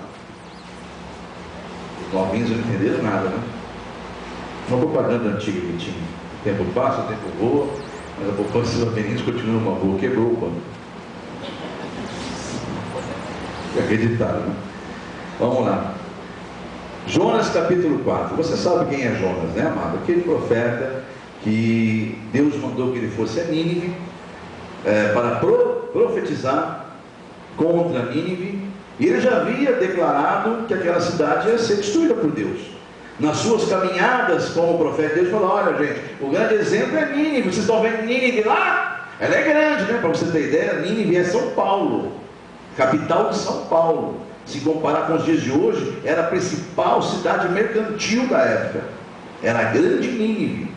S1: Os novinhos não entenderam nada, né? Uma propaganda antiga que tinha: o tempo passa, o tempo voa, mas a poupança feminina continua numa boa. Quebrou o banco. Acreditaram, né? Vamos lá. Jonas capítulo 4. Você sabe quem é Jonas, né, amado? Aquele profeta que Deus mandou que ele fosse a Nínive, para profetizar contra Nínive. E ele já havia declarado que aquela cidade ia ser destruída por Deus. Nas suas caminhadas como profeta, Deus falou: olha, gente, o grande exemplo é Nínive. Vocês estão vendo Nínive lá? Ela é grande, né? Para você ter ideia, Nínive é São Paulo, capital de São Paulo. Se comparar com os dias de hoje, era a principal cidade mercantil da época. Era a grande Nínive.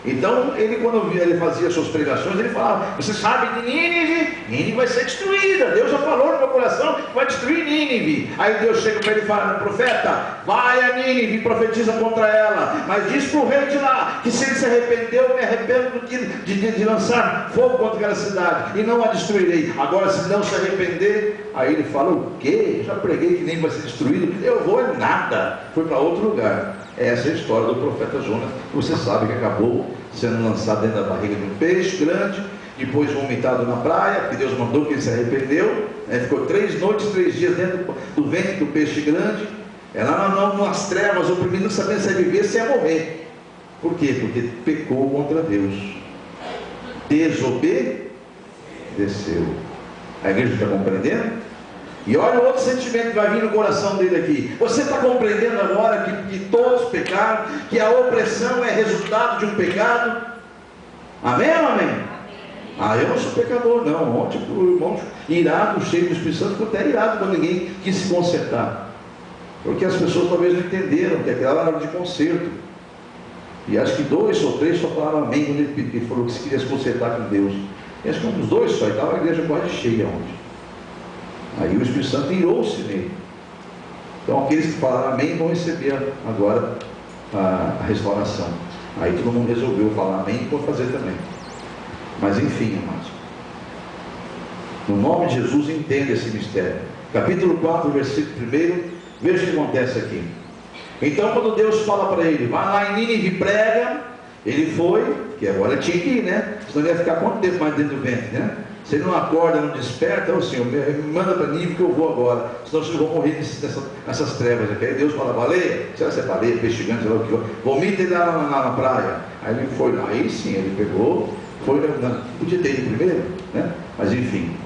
S1: Então, ele, quando ele fazia suas pregações, ele falava: você sabe de Nínive? Nínive vai ser destruída. Deus já falou no meu coração que vai destruir Nínive. Aí Deus chega para ele e fala: profeta, vai a Nínive e profetiza contra ela, mas diz para o rei de lá que se ele se arrependeu, eu me arrependo de lançar fogo contra aquela cidade, e não a destruirei. Agora, se não se arrepender, aí ele fala: o quê? Já preguei que nem vai ser destruído, eu vou é nada. Foi para outro lugar. Essa é a história do profeta Jonas. Você sabe que acabou sendo lançado dentro da barriga de um peixe grande, depois vomitado na praia, porque Deus mandou que ele se arrependeu, ficou 3 noites, 3 dias dentro do ventre do peixe grande, lá nas trevas, oprimido, não sabendo se ia viver, se ia morrer. Por quê? Porque pecou contra Deus, desobedeceu. A igreja está compreendendo? E olha o outro sentimento que vai vir no coração dele aqui. Você está compreendendo agora que todos pecaram, que a opressão é resultado de um pecado? Amém ou amém? Eu não sou pecador, não. Ontem o irmão irado, cheio do Espírito Santo, ficou até irado quando ninguém quis se consertar, porque as pessoas talvez não entenderam que aquela era hora de conserto. E acho que 2 ou 3 só falaram amém quando ele falou que se queria se consertar com Deus. E acho que uns 2 só, e estava a igreja quase cheia ontem. Aí o Espírito Santo irou-se nele. Então aqueles que falaram amém vão receber agora a restauração. Aí todo mundo resolveu falar amém e vou fazer também. Mas enfim, amados, no nome de Jesus, entenda esse mistério. Capítulo 4, versículo 1, veja o que acontece aqui. Então, quando Deus fala para ele: vai lá em Nínive e prega, ele foi, que agora tinha que ir, né? Senão ele ia ficar quanto tempo mais dentro do ventre, né? Se ele não acorda, não desperta, o Senhor me manda para Nínive que eu vou agora, senão vocês vão morrer nessas trevas aqui. Aí Deus fala: baleia, será que é baleia, peixe grande, sei lá o que for, vomita ele lá na praia. Aí ele foi lá, aí sim, ele pegou, foi, podia ter ido primeiro, né? Mas enfim,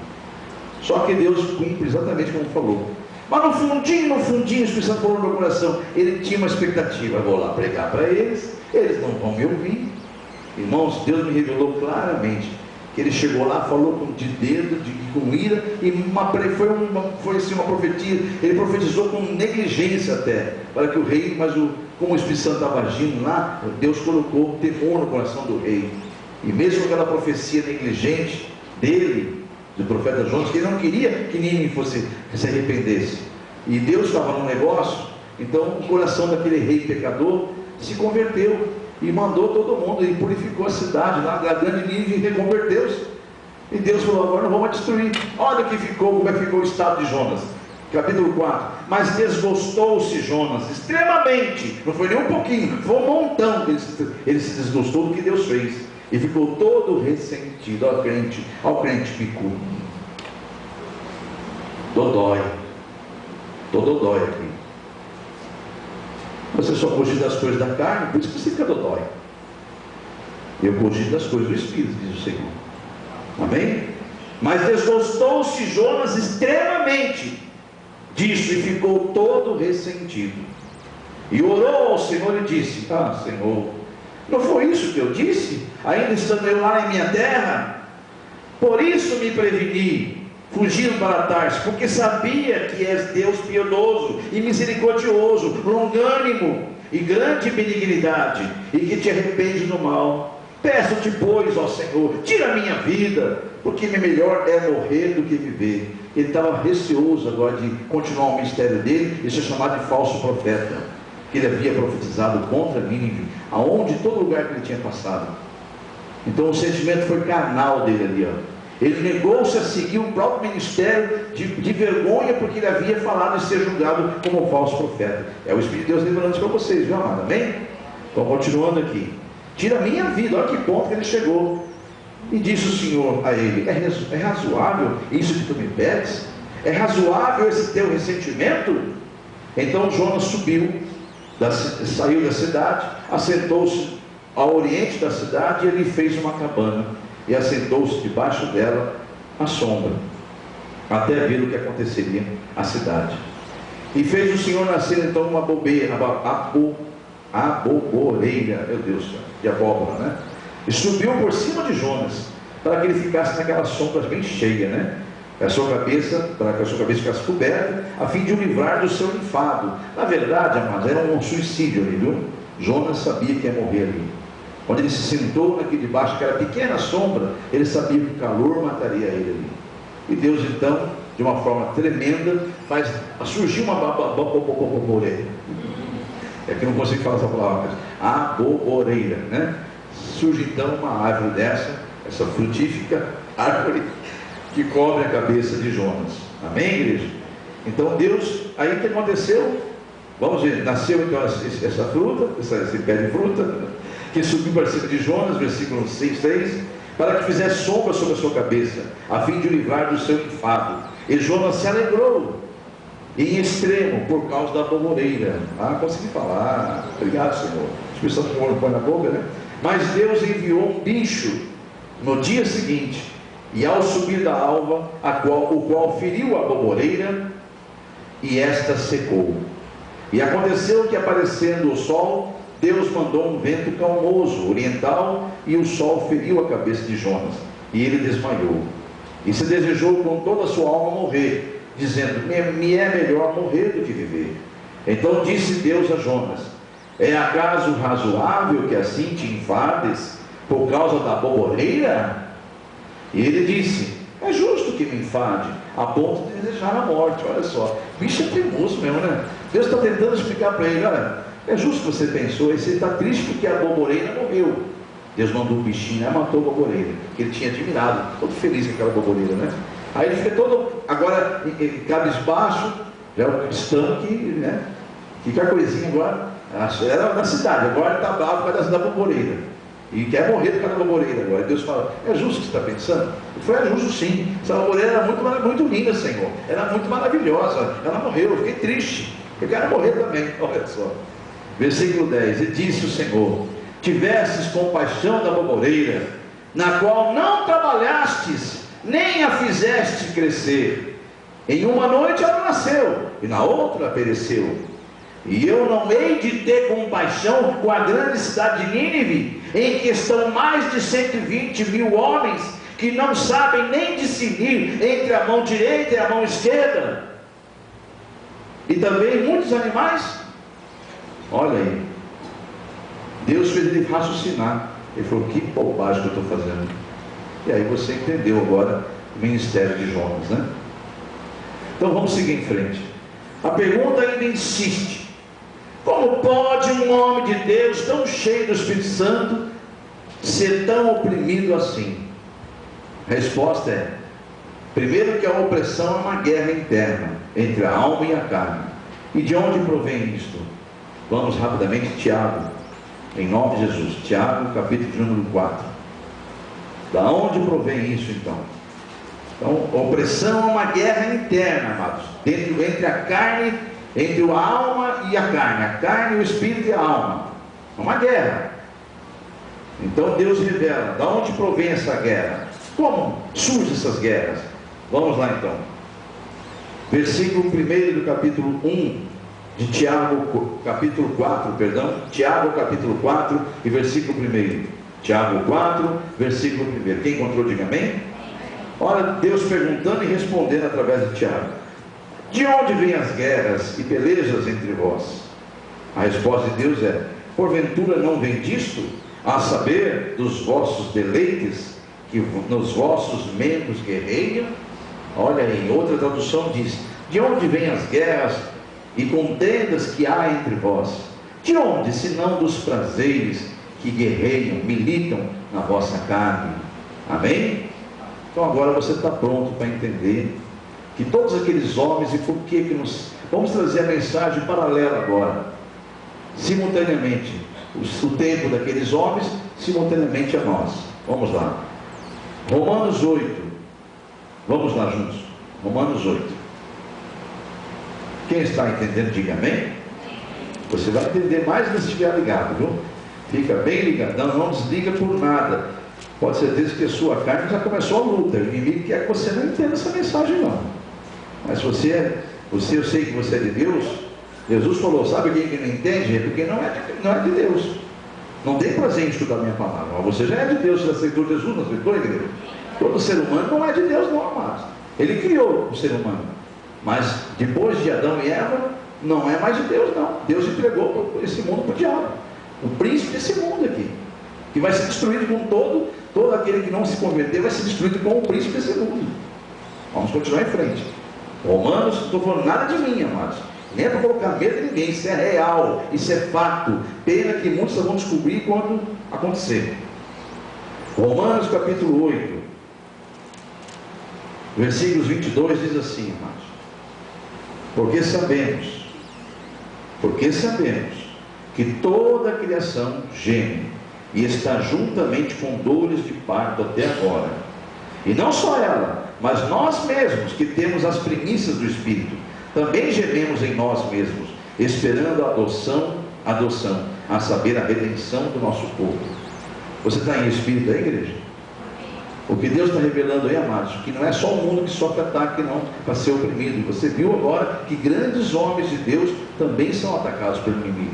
S1: só que Deus cumpre exatamente como falou. Mas no fundinho, o Espírito Santo falou no meu coração, ele tinha uma expectativa: eu vou lá pregar para eles não vão me ouvir. Irmãos, Deus me revelou claramente que ele chegou lá, falou de dedo, com ira, e foi assim uma profetia. Ele profetizou com negligência até, para que o rei, mas como o Espírito Santo estava agindo lá, Deus colocou temor no coração do rei. E mesmo com aquela profecia negligente dele, do profeta Jonas, que ele não queria que Nínive se arrependesse, e Deus estava no negócio, então o coração daquele rei pecador se converteu, e mandou todo mundo, e purificou a cidade lá, a grande Nínive, e reconverteu-se. E Deus falou: agora não vamos destruir. Olha como é que ficou o estado de Jonas. Capítulo 4. Mas desgostou-se Jonas extremamente, não foi nem um pouquinho, foi um montão que ele se desgostou do que Deus fez, e ficou todo ressentido. Ao crente ficou dodói, aqui. Você só cogita das coisas da carne, por isso que você fica dodói. Eu cogito das coisas do Espírito, diz o Senhor. Amém? Mas desgostou-se Jonas extremamente disso, e ficou todo ressentido, e orou ao Senhor e disse: Senhor, não foi isso que eu disse, ainda estando eu lá em minha terra? Por isso me preveni, fugindo para Tarso, porque sabia que és Deus piedoso e misericordioso, longânimo e grande benignidade, e que te arrependes do mal. Peço-te, pois, ó Senhor, tira a minha vida, porque melhor é morrer do que viver. Ele estava receoso agora de continuar o ministério dele e ser chamado de falso profeta, que ele havia profetizado contra Nínive, aonde todo lugar que ele tinha passado. Então o sentimento foi carnal dele ali, Ele negou-se a seguir o próprio ministério de vergonha, porque ele havia falado de ser julgado como falso profeta. É o Espírito de Deus revelando isso para vocês, viu, amado? Amém? Então, continuando aqui: tira a minha vida. Olha que ponto que ele chegou. E disse o Senhor a ele: é razoável isso que tu me pedes? É razoável esse teu ressentimento? Então Jonas saiu da cidade, assentou-se ao oriente da cidade, e ele fez uma cabana, e assentou-se debaixo dela à sombra, até ver o que aconteceria à cidade. E fez o Senhor nascer então uma aboboreira, meu Deus, de abóbora, né? E subiu por cima de Jonas, para que ele ficasse naquela sombra bem cheia, né? Para que a sua cabeça ficasse coberta, a fim de o livrar do seu enfado. Na verdade, amados, era um suicídio ali, viu? Jonas sabia que ia morrer ali. Quando ele se sentou aqui debaixo daquela pequena sombra, ele sabia que o calor mataria ele ali. E Deus então, de uma forma tremenda, faz surgir uma aboboreira. É que eu não consigo falar essa palavra, mas aboboreira, né? Surge então uma árvore essa frutífica árvore, que cobre a cabeça de Jonas. Amém, igreja? Então Deus, aí o que aconteceu? Vamos ver, nasceu então essa fruta, esse pé de fruta, que subiu para cima de Jonas, versículo 6, para que fizesse sombra sobre a sua cabeça, a fim de o livrar do seu enfado. E Jonas se alegrou em extremo por causa da aboboreira. Consegui falar. Obrigado, Senhor. As pessoas que põem na boca, né? Mas Deus enviou um bicho no dia seguinte, e ao subir da alva, o qual feriu a aboboreira, e esta secou. E aconteceu que, aparecendo o sol, Deus mandou um vento calmoso, oriental, e o sol feriu a cabeça de Jonas, e ele desmaiou. E se desejou com toda a sua alma morrer, dizendo: me é melhor morrer do que viver. Então disse Deus a Jonas: é acaso razoável que assim te enfades por causa da aboboreira? E ele disse: é justo que me enfade a ponto de desejar a morte. Olha só, bicho é teimoso mesmo, né? Deus está tentando explicar para ele: olha, é justo que você pensou, e você está triste porque a aboboreira morreu. Deus mandou um bichinho, matou a aboboreira, que ele tinha admirado, todo feliz com aquela aboboreira, né? Aí ele fica todo, agora, cabisbaixo, já é um cristão que, né? Fica a coisinha agora, era da cidade, agora ele está bravo por causa da aboboreira, e quer morrer por causa da aboboreira agora. E Deus fala: é justo que você está pensando? Ele falou: é justo sim, essa aboboreira era muito linda, Senhor, era muito maravilhosa, ela morreu, eu fiquei triste, eu quero morrer também. Olha só, versículo 10, e disse o Senhor: tivesses compaixão da aboboreira, na qual não trabalhastes, nem a fizeste crescer. Em uma noite ela nasceu, e na outra pereceu. E eu não hei de ter compaixão com a grande cidade de Nínive, em que estão mais de 120 mil homens, que não sabem nem discernir entre a mão direita e a mão esquerda, e também muitos animais. Olha aí, Deus fez ele raciocinar. Ele falou: que bobagem que eu estou fazendo. E aí você entendeu agora o ministério de Jonas, né? Então vamos seguir em frente. A pergunta ainda insiste: como pode um homem de Deus tão cheio do Espírito Santo ser tão oprimido assim? A resposta é: Primeiro que a opressão é uma guerra interna entre a alma e a carne. E de onde provém isto? Vamos rapidamente, Tiago, em nome de Jesus. Tiago, capítulo de número 4. Da onde provém isso então? Então, a opressão é uma guerra interna, amados, entre a carne, entre a alma e a carne, o espírito e a alma. É uma guerra. Então Deus revela, da onde provém essa guerra? Como surgem essas guerras? Vamos lá então. Versículo 1 do capítulo 1 de Tiago, capítulo 4, perdão. Tiago, capítulo 4 e versículo 1. Tiago 4, versículo 1. Quem encontrou, diga amém. Olha, Deus perguntando e respondendo através de Tiago: de onde vêm as guerras e pelejas entre vós? A resposta de Deus é: porventura não vem disto, a saber, dos vossos deleites, que nos vossos membros guerreiam? Olha aí, outra tradução diz: de onde vêm as guerras e contendas que há entre vós? De onde, senão dos prazeres que guerreiam, militam na vossa carne? Amém? Então agora você está pronto para entender que todos aqueles homens, e por que nos... Vamos trazer a mensagem paralela agora, simultaneamente, o tempo daqueles homens, simultaneamente a nós. Vamos lá, Romanos 8, vamos lá juntos, Romanos 8. Quem está entendendo, diga amém. Você vai entender mais se estiver ligado, viu? Fica bem ligado, não desliga por nada. Pode ser certeza que a sua carne já começou a luta. O inimigo quer que você não entenda essa mensagem não. Mas eu sei que você é de Deus. Jesus falou: sabe quem que não entende? É porque não é de Deus. Não tem prazer em estudar a minha palavra. Mas você já é de Deus, você aceitou Jesus, não aceitou a igreja? Todo ser humano não é de Deus não, amados. Ele criou o ser humano. Mas depois de Adão e Eva, não é mais de Deus não. Deus entregou esse mundo para o diabo, o príncipe desse mundo aqui, que vai ser destruído com todo aquele que não se converter vai ser destruído com o príncipe desse mundo. Vamos continuar em frente. Romanos, não estou falando nada de mim, amados. Nem é para colocar medo em ninguém, isso é real, isso é fato. Pena que muitos vão descobrir quando acontecer. Romanos capítulo 8, versículos 22 diz assim, amados: porque sabemos que toda a criação geme e está juntamente com dores de parto até agora. E não só ela, mas nós mesmos, que temos as primícias do Espírito, também gememos em nós mesmos, esperando a adoção, a saber, a redenção do nosso corpo. Você está em espírito aí, igreja? O que Deus está revelando aí, amados, que não é só o mundo que sofre ataque não, para ser oprimido. Você viu agora que grandes homens de Deus também são atacados pelo inimigo.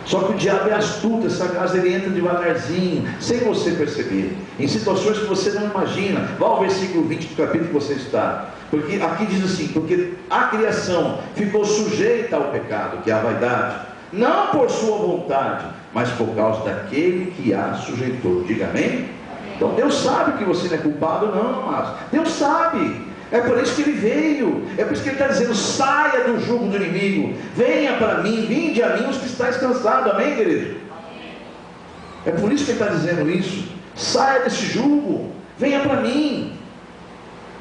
S1: Só que o diabo é astuto, essa casa ele entra devagarzinho, sem você perceber, em situações que você não imagina. Vá ao versículo 20 do capítulo que você está, porque aqui diz assim: porque a criação ficou sujeita ao pecado, que é a vaidade, não por sua vontade, mas por causa daquele que a sujeitou. Diga amém? Então Deus sabe que você não é culpado não, amados. Deus sabe. É por isso que Ele veio. É por isso que Ele está dizendo: saia do jugo do inimigo, venha para mim, vinde a mim os que estáis cansados. Amém, igreja? É por isso que Ele está dizendo isso. Saia desse jugo, venha para mim.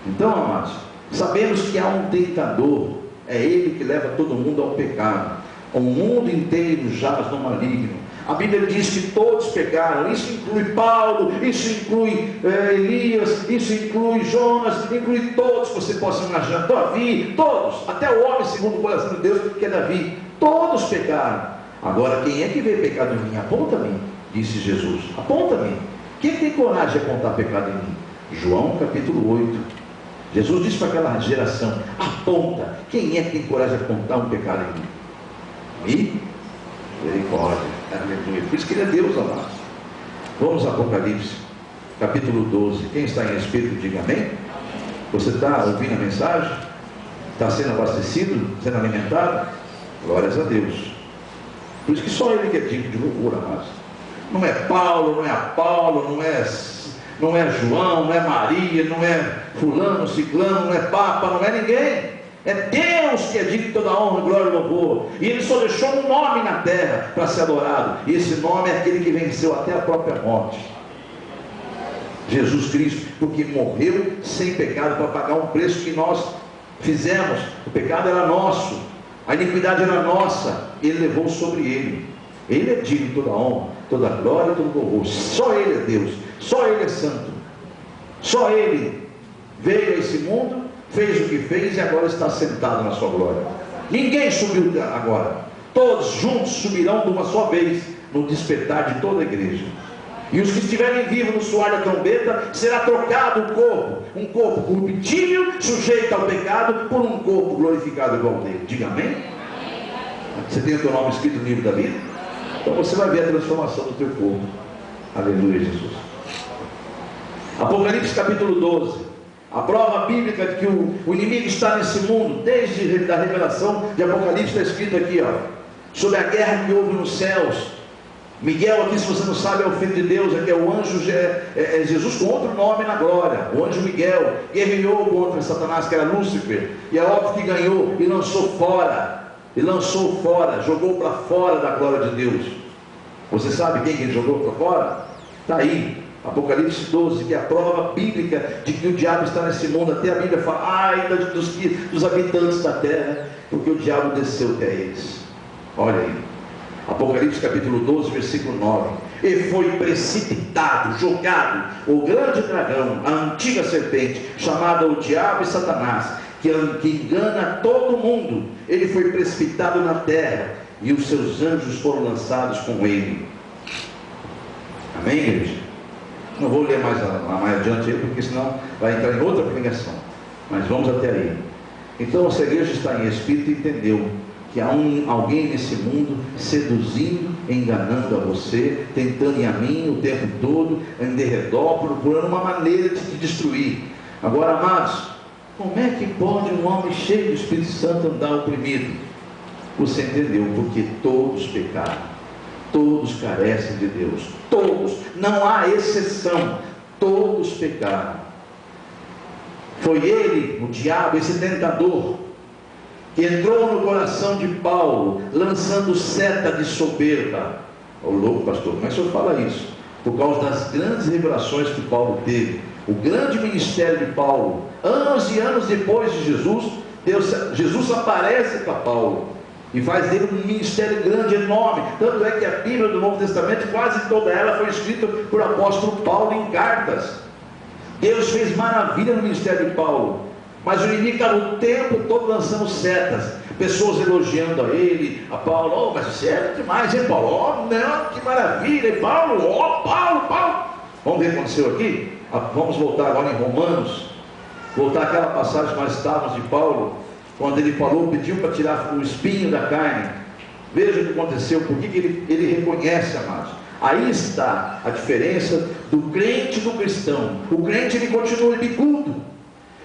S1: Então, amados, sabemos que há um tentador. É ele que leva todo mundo ao pecado. O mundo inteiro jaz no maligno. A Bíblia diz que todos pecaram. Isso inclui Paulo, isso inclui Elias, isso inclui Jonas, inclui todos que você possa imaginar, Davi, todos, até o homem segundo o coração de Deus, que é Davi. Todos pecaram. Agora, quem é que vê pecado em mim? Aponta-me, disse Jesus. Aponta-me. Quem tem coragem de apontar pecado em mim? João capítulo 8. Jesus disse para aquela geração: aponta. Quem é que tem coragem de apontar um pecado em mim? E misericórdia, aleluia. Por isso que Ele é Deus, amados. Vamos a Apocalipse capítulo 12. Quem está em espírito, diga amém. Você está ouvindo a mensagem? Está sendo abastecido? Sendo alimentado? Glórias a Deus. Por isso que só Ele que é digno de louvor, amados. Não é Paulo, não é Apolo, não é João, não é Maria, não é fulano, ciclano, não é Papa, não é ninguém. É Deus que é digno de toda honra, glória e louvor. E Ele só deixou um nome na terra para ser adorado. E esse nome é aquele que venceu até a própria morte. Jesus Cristo, porque morreu sem pecado para pagar um preço que nós fizemos. O pecado era nosso, a iniquidade era nossa, Ele levou sobre Ele. Ele é digno de toda honra, toda glória, todo louvor. Só Ele é Deus, só Ele é santo, só Ele veio a esse mundo, fez o que fez e agora está sentado na sua glória. Ninguém subiu agora, todos juntos subirão de uma só vez no despertar de toda a igreja. E os que estiverem vivos no soar da trombeta, será trocado o corpo, um corpo corruptível, sujeito ao pecado, por um corpo glorificado igual dele. Diga amém? Você tem o teu nome escrito no livro da vida? Então você vai ver a transformação do teu corpo. Aleluia, Jesus. Apocalipse capítulo 12. A prova bíblica de que o inimigo está nesse mundo, desde a revelação de Apocalipse, está escrito aqui, ó, sobre a guerra que houve nos céus. Miguel aqui, se você não sabe, é o Filho de Deus, aqui é o anjo, é Jesus com outro nome na glória. O anjo Miguel guerreou contra Satanás, que era Lúcifer, e é óbvio que ganhou, e lançou fora, jogou para fora da glória de Deus. Você sabe quem que ele jogou para fora? Está aí, Apocalipse 12, que é a prova bíblica de que o diabo está nesse mundo. Até a Bíblia fala, ai dos habitantes da terra, porque o diabo desceu até eles. Olha aí, Apocalipse capítulo 12, versículo 9. E foi precipitado, jogado, o grande dragão, a antiga serpente, chamada o diabo e Satanás, que engana todo mundo. Ele foi precipitado na terra, e os seus anjos foram lançados com ele. Amém, igreja? Não vou ler mais adiante aí, porque senão vai entrar em outra pregação. Mas vamos até aí. Então, se a igreja está em espírito, entendeu que há alguém nesse mundo seduzindo, enganando a você, tentando ir a mim o tempo todo, em derredor, procurando uma maneira de te destruir. Agora, amados, como é que pode um homem cheio do Espírito Santo andar oprimido? Você entendeu? Porque todos pecaram, todos carecem de Deus, todos, não há exceção, todos pecaram. Foi ele, o diabo, esse tentador, que entrou no coração de Paulo, lançando seta de soberba. Ô louco, pastor, como é que o senhor fala isso? Por causa das grandes revelações que Paulo teve, o grande ministério de Paulo, anos e anos depois de Jesus aparece para Paulo e faz dele um ministério grande, enorme. Tanto é que a Bíblia do Novo Testamento, quase toda ela foi escrita por apóstolo Paulo em cartas. Deus fez maravilha no ministério de Paulo, mas o inimigo estava o tempo todo lançando setas, pessoas elogiando a ele, a Paulo. Oh, mas você é demais, hein, Paulo? Oh, não, que maravilha, hein, Paulo? Oh, Paulo. Vamos ver o que aconteceu aqui? Vamos voltar agora em Romanos, voltar àquela passagem que nós estávamos de Paulo, quando ele falou, pediu para tirar o espinho da carne. Veja o que aconteceu, por que ele reconhece, amados. Aí está a diferença do crente e do cristão. O crente, ele continua bicudo,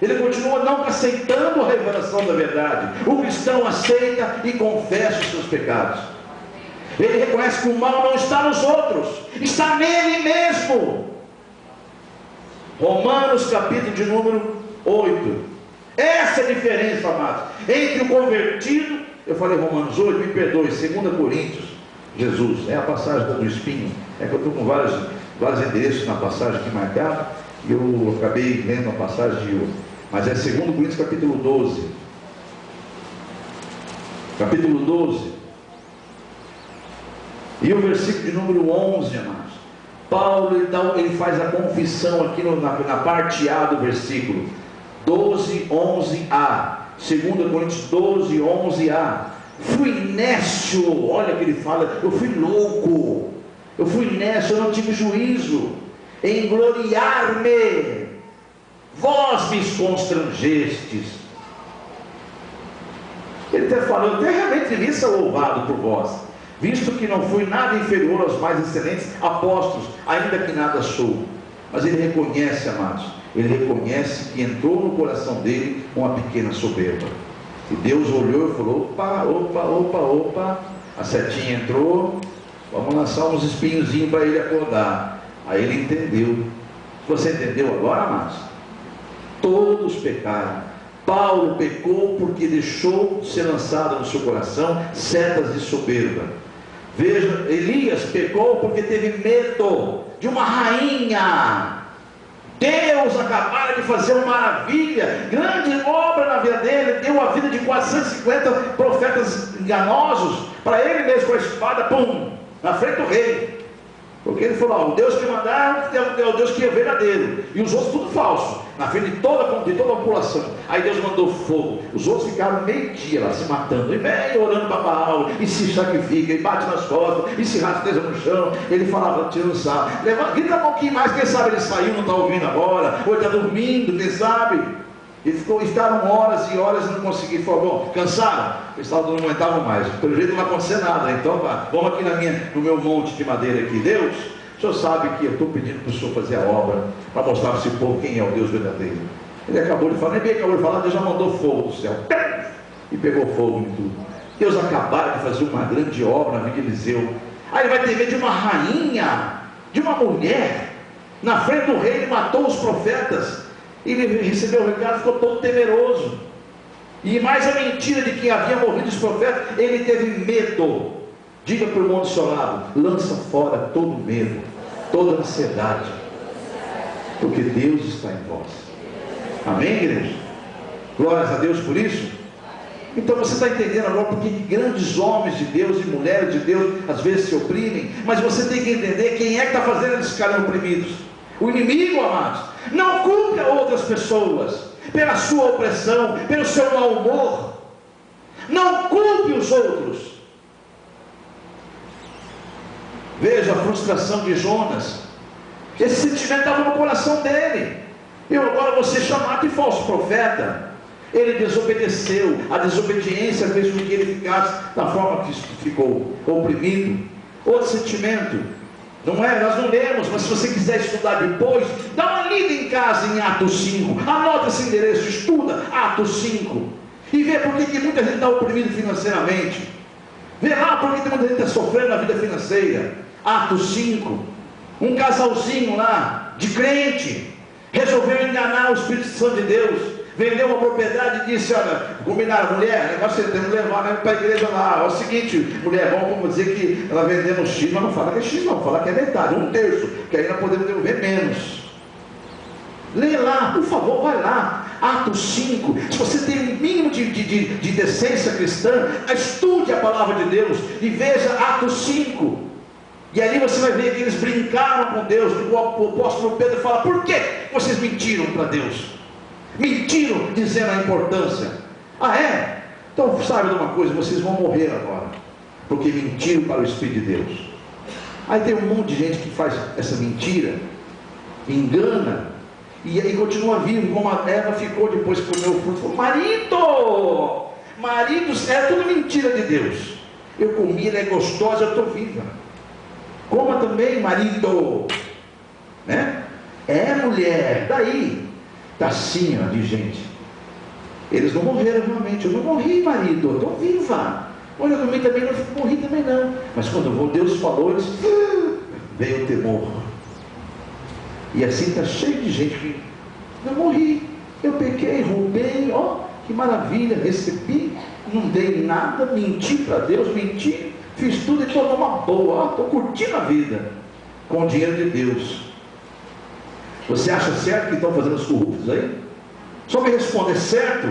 S1: ele continua não aceitando a revelação da verdade. O cristão aceita e confessa os seus pecados. Ele reconhece que o mal não está nos outros, está nele mesmo. Romanos capítulo de número 8. Essa é a diferença, amados, entre o convertido. Eu falei Romanos 8, me perdoe, 2 Coríntios, Jesus, é a passagem do espinho. É que eu estou com vários endereços na passagem aqui marcado, e eu acabei lendo a passagem de hoje. Mas é 2 Coríntios capítulo 12. Capítulo 12. E o versículo de número 11, amados. Paulo, então, ele faz a confissão aqui na parte A do versículo 12, 11a. 2 Coríntios 12, 11a. Fui nécio, olha que ele fala, eu fui louco, eu fui nécio, eu não tive juízo em gloriar-me, vós me constrangestes. Ele até falou, eu até realmente devia ser louvado por vós, visto que não fui nada inferior aos mais excelentes apóstolos, ainda que nada sou. Mas ele reconhece, amados, ele reconhece que entrou no coração dele uma pequena soberba. E Deus olhou e falou, opa, a setinha entrou, vamos lançar uns espinhozinhos para ele acordar. Aí ele entendeu. Você entendeu agora, amados? Todos pecaram. Paulo pecou porque deixou ser lançado no seu coração setas de soberba. Veja, Elias pecou porque teve medo de uma rainha. Deus acabara de fazer uma maravilha, grande obra na vida dele, deu a vida de 450 profetas enganosos, para ele mesmo com a espada, pum, na frente do rei. Porque ele falou, o Deus que mandar é o Deus que é verdadeiro, e os outros tudo falso, na frente de toda a população. Aí Deus mandou fogo, os outros ficaram meio dia lá se matando, e vem orando para Baal, e se sacrifica, e bate nas costas, e se rasteja no chão. Ele falava, tirando sarro, levanta, grita um pouquinho mais, quem sabe ele saiu, não está ouvindo agora, ou está dormindo, quem sabe. E estavam horas e horas e não conseguiam. Falou, bom, cansaram? Eles não aguentavam mais. Pelo jeito não vai acontecer nada. Então vamos aqui no meu monte de madeira aqui. Deus, o senhor sabe que eu estou pedindo para o senhor fazer a obra, para mostrar para esse povo quem é o Deus verdadeiro. Ele acabou de falar, nem bem acabou de falar, Deus já mandou fogo do céu. E pegou fogo em tudo. Deus acabara de fazer uma grande obra na vida de Eliseu. Aí ele vai ter medo de uma rainha, de uma mulher. Na frente do rei ele matou os profetas. Ele recebeu o recado, ficou todo temeroso. E mais a mentira de que havia morrido os profetas, ele teve medo. Diga para o irmão do seu lado, lança fora todo medo, toda ansiedade, porque Deus está em vós. Amém, igreja? Glórias a Deus por isso. Então você está entendendo agora porque grandes homens de Deus e mulheres de Deus às vezes se oprimem. Mas você tem que entender quem é que está fazendo eles ficarem oprimidos. O inimigo, amados. Não culpe a outras pessoas pela sua opressão, pelo seu mau humor. Não culpe os outros. Veja a frustração de Jonas. Esse sentimento estava no coração dele. Eu agora vou ser chamado de falso profeta. Ele desobedeceu. A desobediência fez com que ele ficasse da forma que ficou, oprimido. Outro sentimento. Não é? Nós não lemos, mas se você quiser estudar depois, dá uma lida em casa em Atos 5, anota esse endereço, estuda Atos 5, e vê por que muita gente está oprimido financeiramente, vê lá por que muita gente está sofrendo na vida financeira. Atos 5, um casalzinho lá, de crente, resolveu enganar o Espírito Santo de Deus, vendeu uma propriedade e disse, olha, combinaram, mulher, negócio você tem que levar para a igreja lá, é o seguinte, mulher, vamos dizer que ela vendendo X, mas não fala que é X não, fala que é metade, 1/3, que aí nós podemos devolver menos. Lê lá, por favor, vai lá, Atos 5, se você tem um mínimo de decência cristã, estude a palavra de Deus, e veja Atos 5, e ali você vai ver que eles brincaram com Deus, o apóstolo Pedro fala, por que vocês mentiram para Deus? Mentiram dizendo a importância. Ah é? Então saiba de uma coisa, vocês vão morrer agora, porque mentiram para o Espírito de Deus. Aí tem um monte de gente que faz essa mentira, engana, e aí continua vivo, como a Eva ficou depois que comeu o fruto. Falou, marido, é tudo mentira de Deus. Eu comi, ela é gostosa, eu estou viva. Coma também, marido, né? É mulher, daí está assim, ó, de gente. Eles não morreram realmente. Eu não morri, marido, eu estou viva. Olha, eu também não morri também não. Mas quando Deus falou, eles veio o temor. E assim está cheio de gente que não morri. Eu pequei, roubei, ó, que maravilha, recebi, não dei nada, menti para Deus, menti, fiz tudo e estou numa boa, estou curtindo a vida com o dinheiro de Deus. Você acha certo que estão fazendo os corruptos aí? Só me responde, é certo?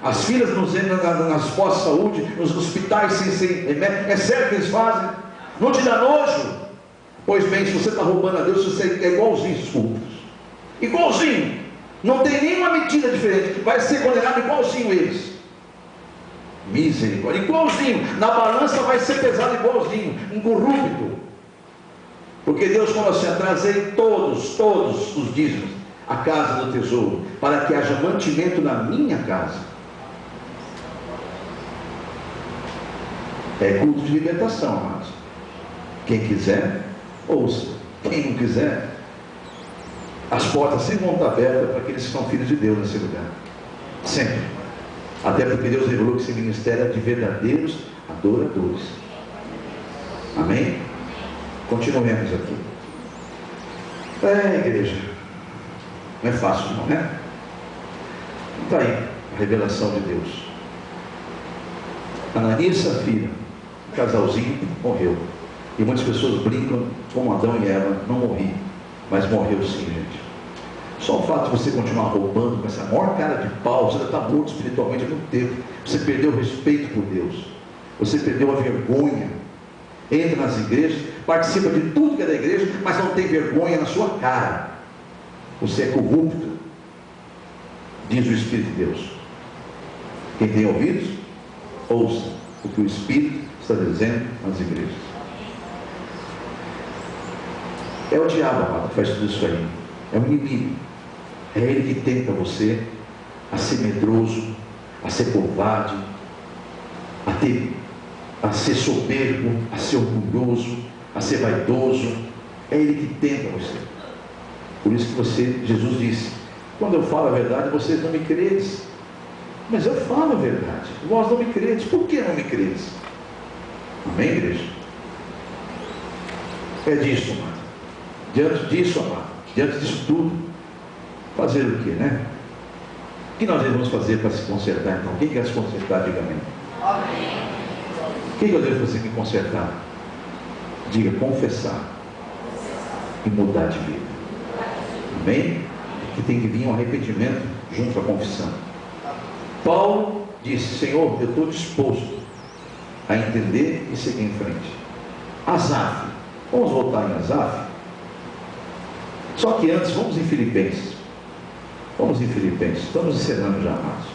S1: As filas nas postos de saúde, nos hospitais sem remédio, é certo que eles fazem? Não te dá nojo? Pois bem, se você está roubando a Deus, você é igualzinho esses corruptos. Igualzinho. Não tem nenhuma medida diferente. Vai ser condenado igualzinho eles. Misericórdia. Igualzinho. Na balança vai ser pesado igualzinho. Um corrupto. Porque Deus falou assim, trazei todos os dízimos à casa do tesouro, para que haja mantimento na minha casa. É culto de libertação, amados. Quem quiser, ouça. Quem não quiser, as portas sempre vão estar abertas para aqueles que são filhos de Deus nesse lugar. Sempre. Até porque Deus revelou que esse ministério é de verdadeiros adoradores. Amém? Continuemos aqui. Igreja, não é fácil não, né? Está aí a revelação de Deus. Ananias e Safira, um casalzinho, morreu. E muitas pessoas brincam com Adão e Eva, não morri, mas morreu sim, gente. Só o fato de você continuar roubando com essa maior cara de pau, você já está morto espiritualmente há muito tempo. Você perdeu o respeito por Deus. Você perdeu a vergonha. Entra nas igrejas, participa de tudo que é da igreja, mas não tem vergonha na sua cara. Você é corrupto, diz o Espírito de Deus. Quem tem ouvidos, ouça o que o Espírito está dizendo nas igrejas. É o diabo, amado, que faz tudo isso aí. É o inimigo. É ele que tenta você a ser medroso, a ser covarde, a ser soberbo, a ser orgulhoso, a ser vaidoso. É ele que tenta você. Por isso que Jesus disse: quando eu falo a verdade, vocês não me credes. Mas eu falo a verdade, vós não me credes. Por que não me credes? Amém, igreja? É disso, amado. Diante disso, amado, diante disso tudo, fazer o que, né? O que nós devemos fazer para se consertar, então? Quem quer se consertar, diga amém. Amém. O que eu devo fazer para me consertar? Diga: confessar e mudar de vida. Amém? Que tem que vir um arrependimento junto à confissão. Paulo disse: Senhor, eu estou disposto a entender e seguir em frente. Asaf, vamos voltar em Asaf? Só que antes, vamos em Filipenses. Vamos em Filipenses, estamos encerrando já, amados.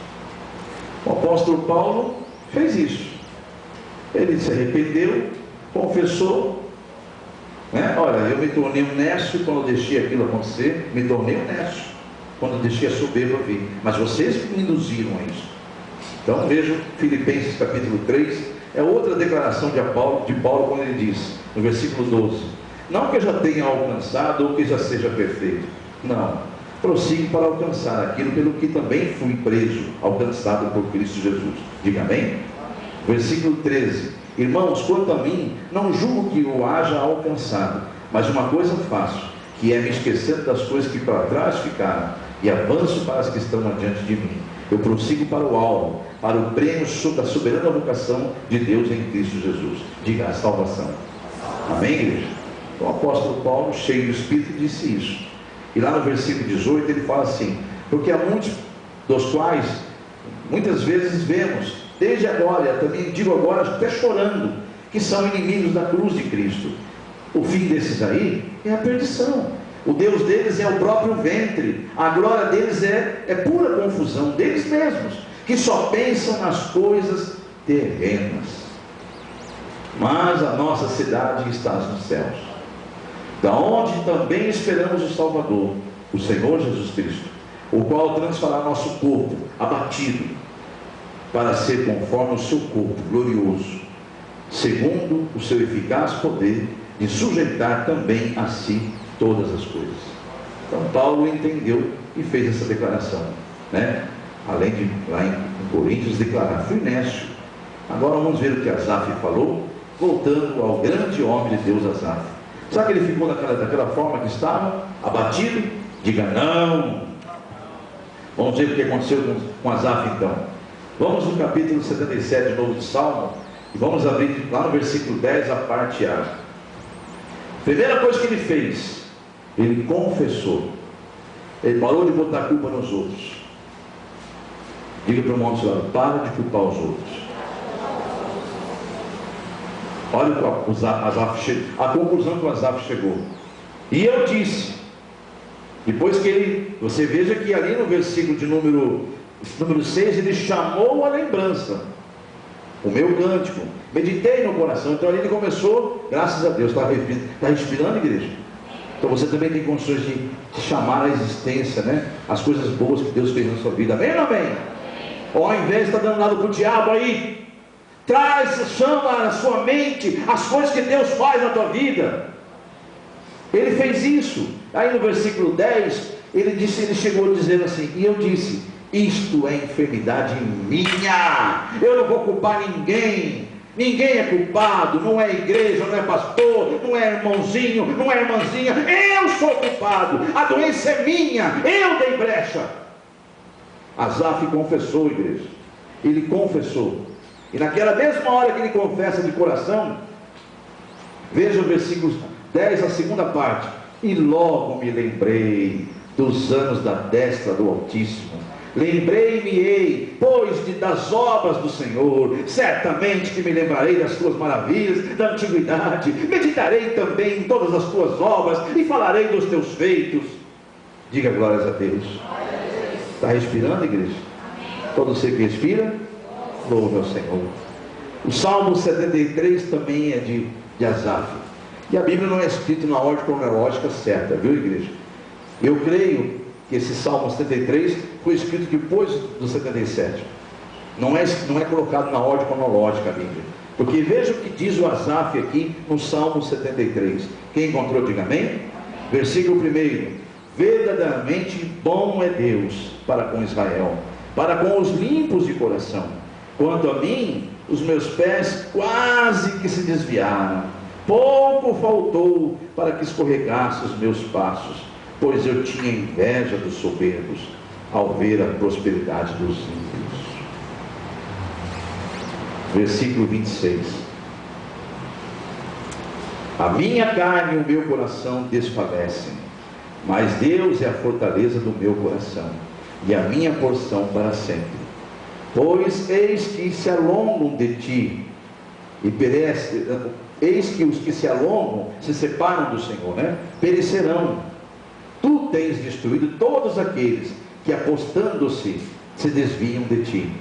S1: O apóstolo Paulo fez isso. Ele se arrependeu, confessou, né? Olha, eu me tornei honesto quando deixei aquilo acontecer, me tornei honesto quando deixei a soberba vir, mas vocês que me induziram a isso. Então vejam Filipenses capítulo 3, é outra declaração de Paulo quando ele diz, no versículo 12: não que eu já tenha alcançado ou que já seja perfeito, não, prossigo para alcançar aquilo pelo que também fui preso, alcançado por Cristo Jesus. Diga amém? Versículo 13: irmãos, quanto a mim, não julgo que o haja alcançado, mas uma coisa faço, que é me esquecendo das coisas que para trás ficaram, e avanço para as que estão adiante de mim. Eu prossigo para o alvo, para o prêmio da soberana vocação de Deus em Cristo Jesus. Diga: a salvação. Amém, igreja? Então, o apóstolo Paulo, cheio do Espírito, disse isso. E lá no versículo 18 ele fala assim: porque há muitos dos quais muitas vezes vemos, desde agora, também digo agora, até chorando, que são inimigos da cruz de Cristo. O fim desses aí é a perdição. O Deus deles é o próprio ventre. A glória deles é pura confusão deles mesmos, que só pensam nas coisas terrenas. Mas a nossa cidade está nos céus, da onde também esperamos o Salvador, o Senhor Jesus Cristo, o qual transformará nosso corpo abatido, para ser conforme o seu corpo glorioso, segundo o seu eficaz poder de sujeitar também a si todas as coisas. Então Paulo entendeu e fez essa declaração, né? Além de lá em Coríntios declarar: fui nécio. Agora vamos ver o que Asaf falou, voltando ao grande homem de Deus Asaf. Sabe que ele ficou daquela forma que estava, abatido? Diga não. Vamos ver o que aconteceu com Asaf então. Vamos no capítulo 77 de novo de Salmo, e vamos abrir lá no versículo 10 a parte A. Primeira coisa que ele fez, ele confessou. Ele parou de botar a culpa nos outros. Diga para o irmão do seu lado: para de culpar os outros. Olha a conclusão que o Asaf chegou. E eu disse, depois que ele, você veja que ali no versículo de número 6, ele chamou a lembrança, o meu cântico, meditei no coração. Então ali ele começou, graças a Deus, está respirando, igreja? Então você também tem condições de chamar a existência, né? As coisas boas que Deus fez na sua vida. Amém ou não amém? Ou ao invés de estar dando lado para o diabo aí, chama na sua mente as coisas que Deus faz na tua vida. Ele fez isso. Aí no versículo 10, ele chegou dizendo assim: e eu disse, isto é enfermidade minha, eu não vou culpar ninguém. Ninguém é culpado, não é igreja, não é pastor, não é irmãozinho, não é irmãzinha. Eu sou culpado, a doença é minha, eu dei brecha. Asaf confessou, igreja. Ele confessou. E naquela mesma hora que ele confessa de coração, veja o versículo 10, a segunda parte: e logo me lembrei dos anos da destra do Altíssimo. Lembrei-me-ei, pois, das obras do Senhor, certamente que me lembrarei das tuas maravilhas da antiguidade, meditarei também em todas as tuas obras, e falarei dos teus feitos. Diga glórias a Deus. Está respirando, igreja? Todo ser que respira, louve ao Senhor. O Salmo 73 também é de Asaf, e a Bíblia não é escrita na ordem cronológica certa, viu, igreja? Eu creio que esse Salmo 73 foi escrito depois do 77. Não é colocado na ordem cronológica a Bíblia. Porque veja o que diz o Asaf aqui no Salmo 73. Quem encontrou, diga amém. Versículo 1: verdadeiramente bom é Deus para com Israel, para com os limpos de coração. Quanto a mim, os meus pés quase que se desviaram, pouco faltou para que escorregasse os meus passos, pois eu tinha inveja dos soberbos ao ver a prosperidade dos ímpios. Versículo 26: a minha carne e o meu coração desfalecem, mas Deus é a fortaleza do meu coração e a minha porção para sempre. Pois eis que se alongam de ti e perecem, eis que os que se alongam se separam do Senhor, perecerão. Tu tens destruído todos aqueles que, apostando-se, se desviam de ti.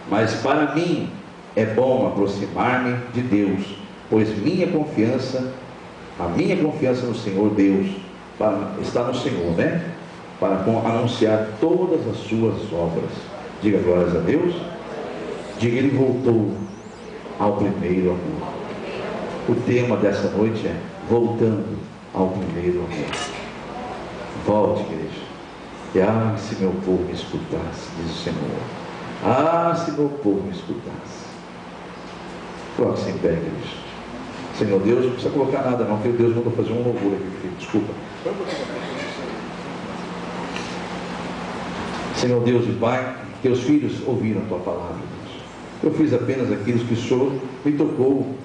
S1: Mas para mim é bom aproximar-me de Deus, pois a minha confiança no Senhor Deus está no Senhor, para anunciar todas as suas obras. Diga glórias a Deus. Diga, ele voltou ao primeiro amor. O tema dessa noite é voltando ao primeiro amor. Volte, igreja. E se meu povo me escutasse, diz o Senhor. Se meu povo me escutasse. Coloque-se em pé, igreja. Senhor Deus, não precisa colocar nada não, porque Deus mandou fazer um louvor aqui, filho. Desculpa. Senhor Deus e Pai, teus filhos ouviram a tua palavra, Deus. Eu fiz apenas aquilo que o Senhor me tocou,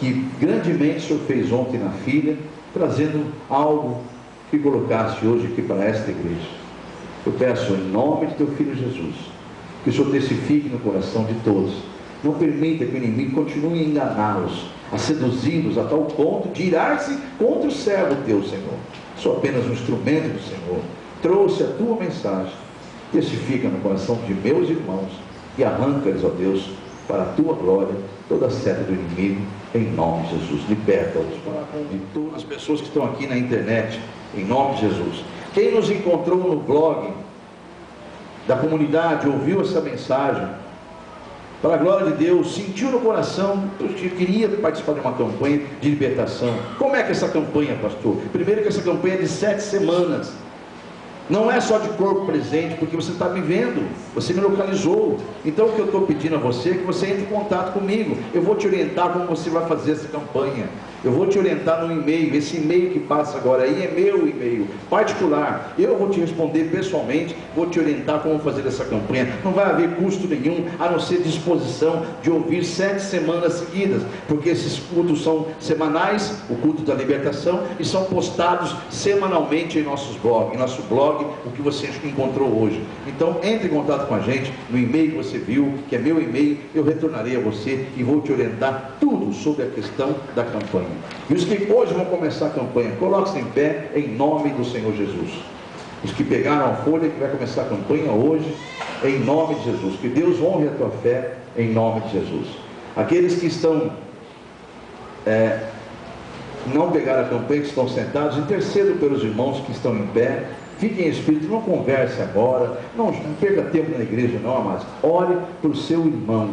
S1: que grandemente o Senhor fez ontem na filha, trazendo algo que colocaste hoje aqui para esta igreja. Eu peço em nome de teu Filho Jesus, que o Senhor testifique no coração de todos. Não permita que o inimigo continue a enganá-los, a seduzi-los a tal ponto de irar-se contra o servo teu, Senhor. Sou apenas um instrumento do Senhor. Trouxe a tua mensagem. Testifica no coração de meus irmãos e arranca-lhes, ó Deus, para a tua glória, toda a seta do inimigo, em nome de Jesus. Liberta-os de todas as pessoas que estão aqui na internet, em nome de Jesus. Quem nos encontrou no blog da comunidade, ouviu essa mensagem, para a glória de Deus, sentiu no coração, eu queria participar de uma campanha de libertação. Como é que essa campanha, pastor? Primeiro que essa campanha é de 7 semanas. Não é só de corpo presente, porque você está me vendo, você me localizou. Então o que eu estou pedindo a você é que você entre em contato comigo. Eu vou te orientar como você vai fazer essa campanha. Eu vou te orientar no e-mail. Esse e-mail que passa agora aí é meu e-mail particular. Eu vou te responder pessoalmente, vou te orientar como fazer essa campanha. Não vai haver custo nenhum, a não ser disposição de ouvir 7 semanas seguidas, porque esses cultos são semanais, o culto da libertação, e são postados semanalmente em nosso blog, o que você encontrou hoje. Então entre em contato com a gente no e-mail que você viu, que é meu e-mail. Eu retornarei a você e vou te orientar tudo sobre a questão da campanha. E os que hoje vão começar a campanha, coloque-se em pé em nome do Senhor Jesus. Os que pegaram a folha, que vai começar a campanha hoje, em nome de Jesus. Que Deus honre a tua fé em nome de Jesus. Aqueles que estão não pegaram a campanha, que estão sentados, intercedo pelos irmãos que estão em pé. Fiquem em espírito, não converse agora, não perca tempo na igreja não, amados. Ore para o seu irmão.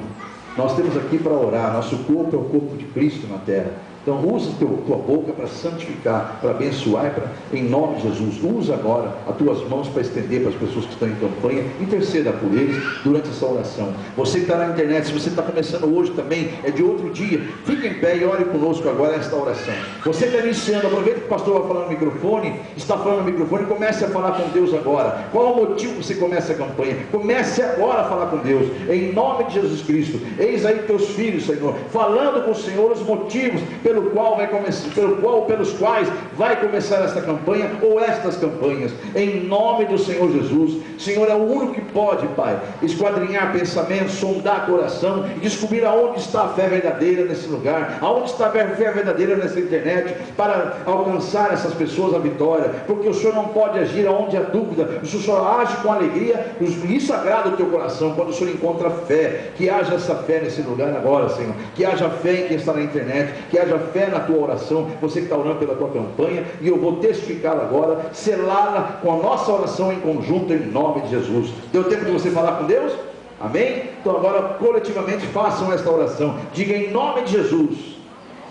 S1: Nós temos aqui para orar. Nosso corpo é o corpo de Cristo na terra. Então usa tua boca para santificar, para abençoar, em nome de Jesus. Usa agora as tuas mãos para estender para as pessoas que estão em campanha. Interceda por eles durante essa oração. Você que está na internet, se você está começando hoje também, é de outro dia, fique em pé e ore conosco agora nesta oração. Você que está iniciando, aproveita que o pastor vai falar no microfone, está falando no microfone, comece a falar com Deus agora. Qual o motivo que você começa a campanha? Comece agora a falar com Deus, em nome de Jesus Cristo. Eis aí teus filhos, Senhor, falando com o Senhor os motivos pelos quais vai começar esta campanha ou estas campanhas, em nome do Senhor Jesus. Senhor é o único que pode, Pai, esquadrinhar pensamentos, sondar coração e descobrir aonde está a fé verdadeira nesse lugar, aonde está a fé verdadeira nessa internet, para alcançar essas pessoas a vitória, porque o Senhor não pode agir aonde há dúvida. O Senhor age com alegria, e isso agrada o teu coração quando o Senhor encontra fé. Que haja essa fé nesse lugar agora, Senhor, que haja fé em quem está na internet, que haja fé na tua oração, você que está orando pela tua campanha, e eu vou testificar agora, selá-la com a nossa oração em conjunto, em nome de Jesus. Deu tempo de você falar com Deus? Amém? Então agora coletivamente façam esta oração, diga: em nome de Jesus,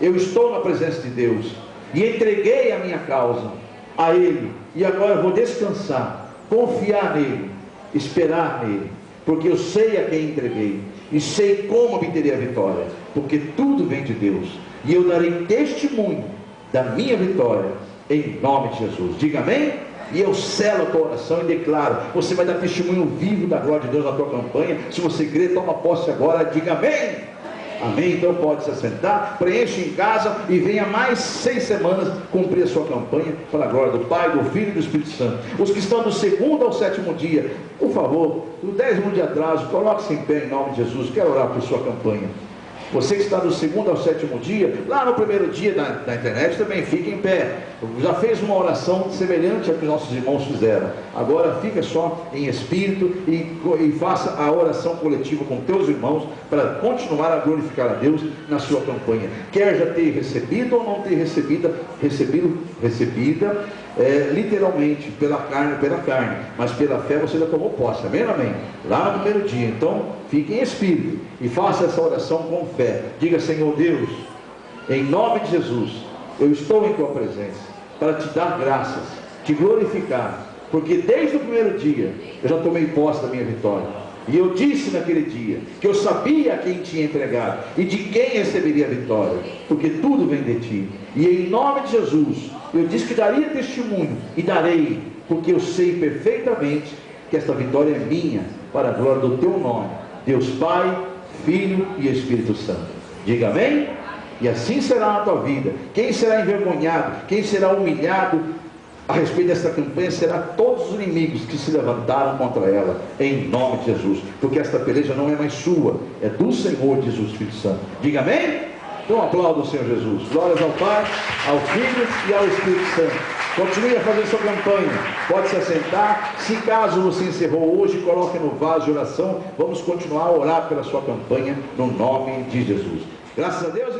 S1: eu estou na presença de Deus, e entreguei a minha causa a Ele, e agora eu vou descansar, confiar nele, esperar nele, porque eu sei a quem entreguei, e sei como obterei a vitória, porque tudo vem de Deus, e eu darei testemunho da minha vitória, em nome de Jesus. Diga amém? E eu selo a tua oração e declaro, você vai dar testemunho vivo da glória de Deus na tua campanha. Se você crê, toma posse agora, diga amém. Amém? Então pode se assentar, preencha em casa e venha mais 6 semanas cumprir a sua campanha para a glória do Pai, do Filho e do Espírito Santo. Os que estão do 2º ao 7º dia, por favor, no 10º de atraso, coloque-se em pé em nome de Jesus. Quero orar por sua campanha. Você que está do 2º ao 7º dia, lá no primeiro dia da internet também, fique em pé. Já fez uma oração semelhante a que nossos irmãos fizeram. Agora fica só em espírito e faça a oração coletiva com teus irmãos para continuar a glorificar a Deus na sua campanha. Quer já ter recebido ou não ter recebida, literalmente pela carne, mas pela fé você já tomou posse. Amém? Amém? Lá no primeiro dia. Então fique em espírito e faça essa oração com fé. Diga: Senhor Deus, em nome de Jesus, eu estou em tua presença para te dar graças, te glorificar, porque desde o primeiro dia eu já tomei posse da minha vitória, e eu disse naquele dia que eu sabia a quem tinha entregado e de quem receberia a vitória, porque tudo vem de ti, e em nome de Jesus eu disse que daria testemunho, e darei, porque eu sei perfeitamente que esta vitória é minha, para a glória do teu nome, Deus Pai, Filho e Espírito Santo. Diga amém? E assim será na tua vida. Quem será envergonhado, quem será humilhado a respeito desta campanha, será todos os inimigos que se levantaram contra ela, em nome de Jesus, porque esta peleja não é mais sua, é do Senhor, diz o Espírito Santo. Diga amém? Então aplauda o Senhor Jesus. Glórias ao Pai, ao Filho e ao Espírito Santo. Continue a fazer sua campanha, pode se assentar. Se caso você encerrou hoje, coloque no vaso de oração. Vamos continuar a orar pela sua campanha, no nome de Jesus. Graças a Deus.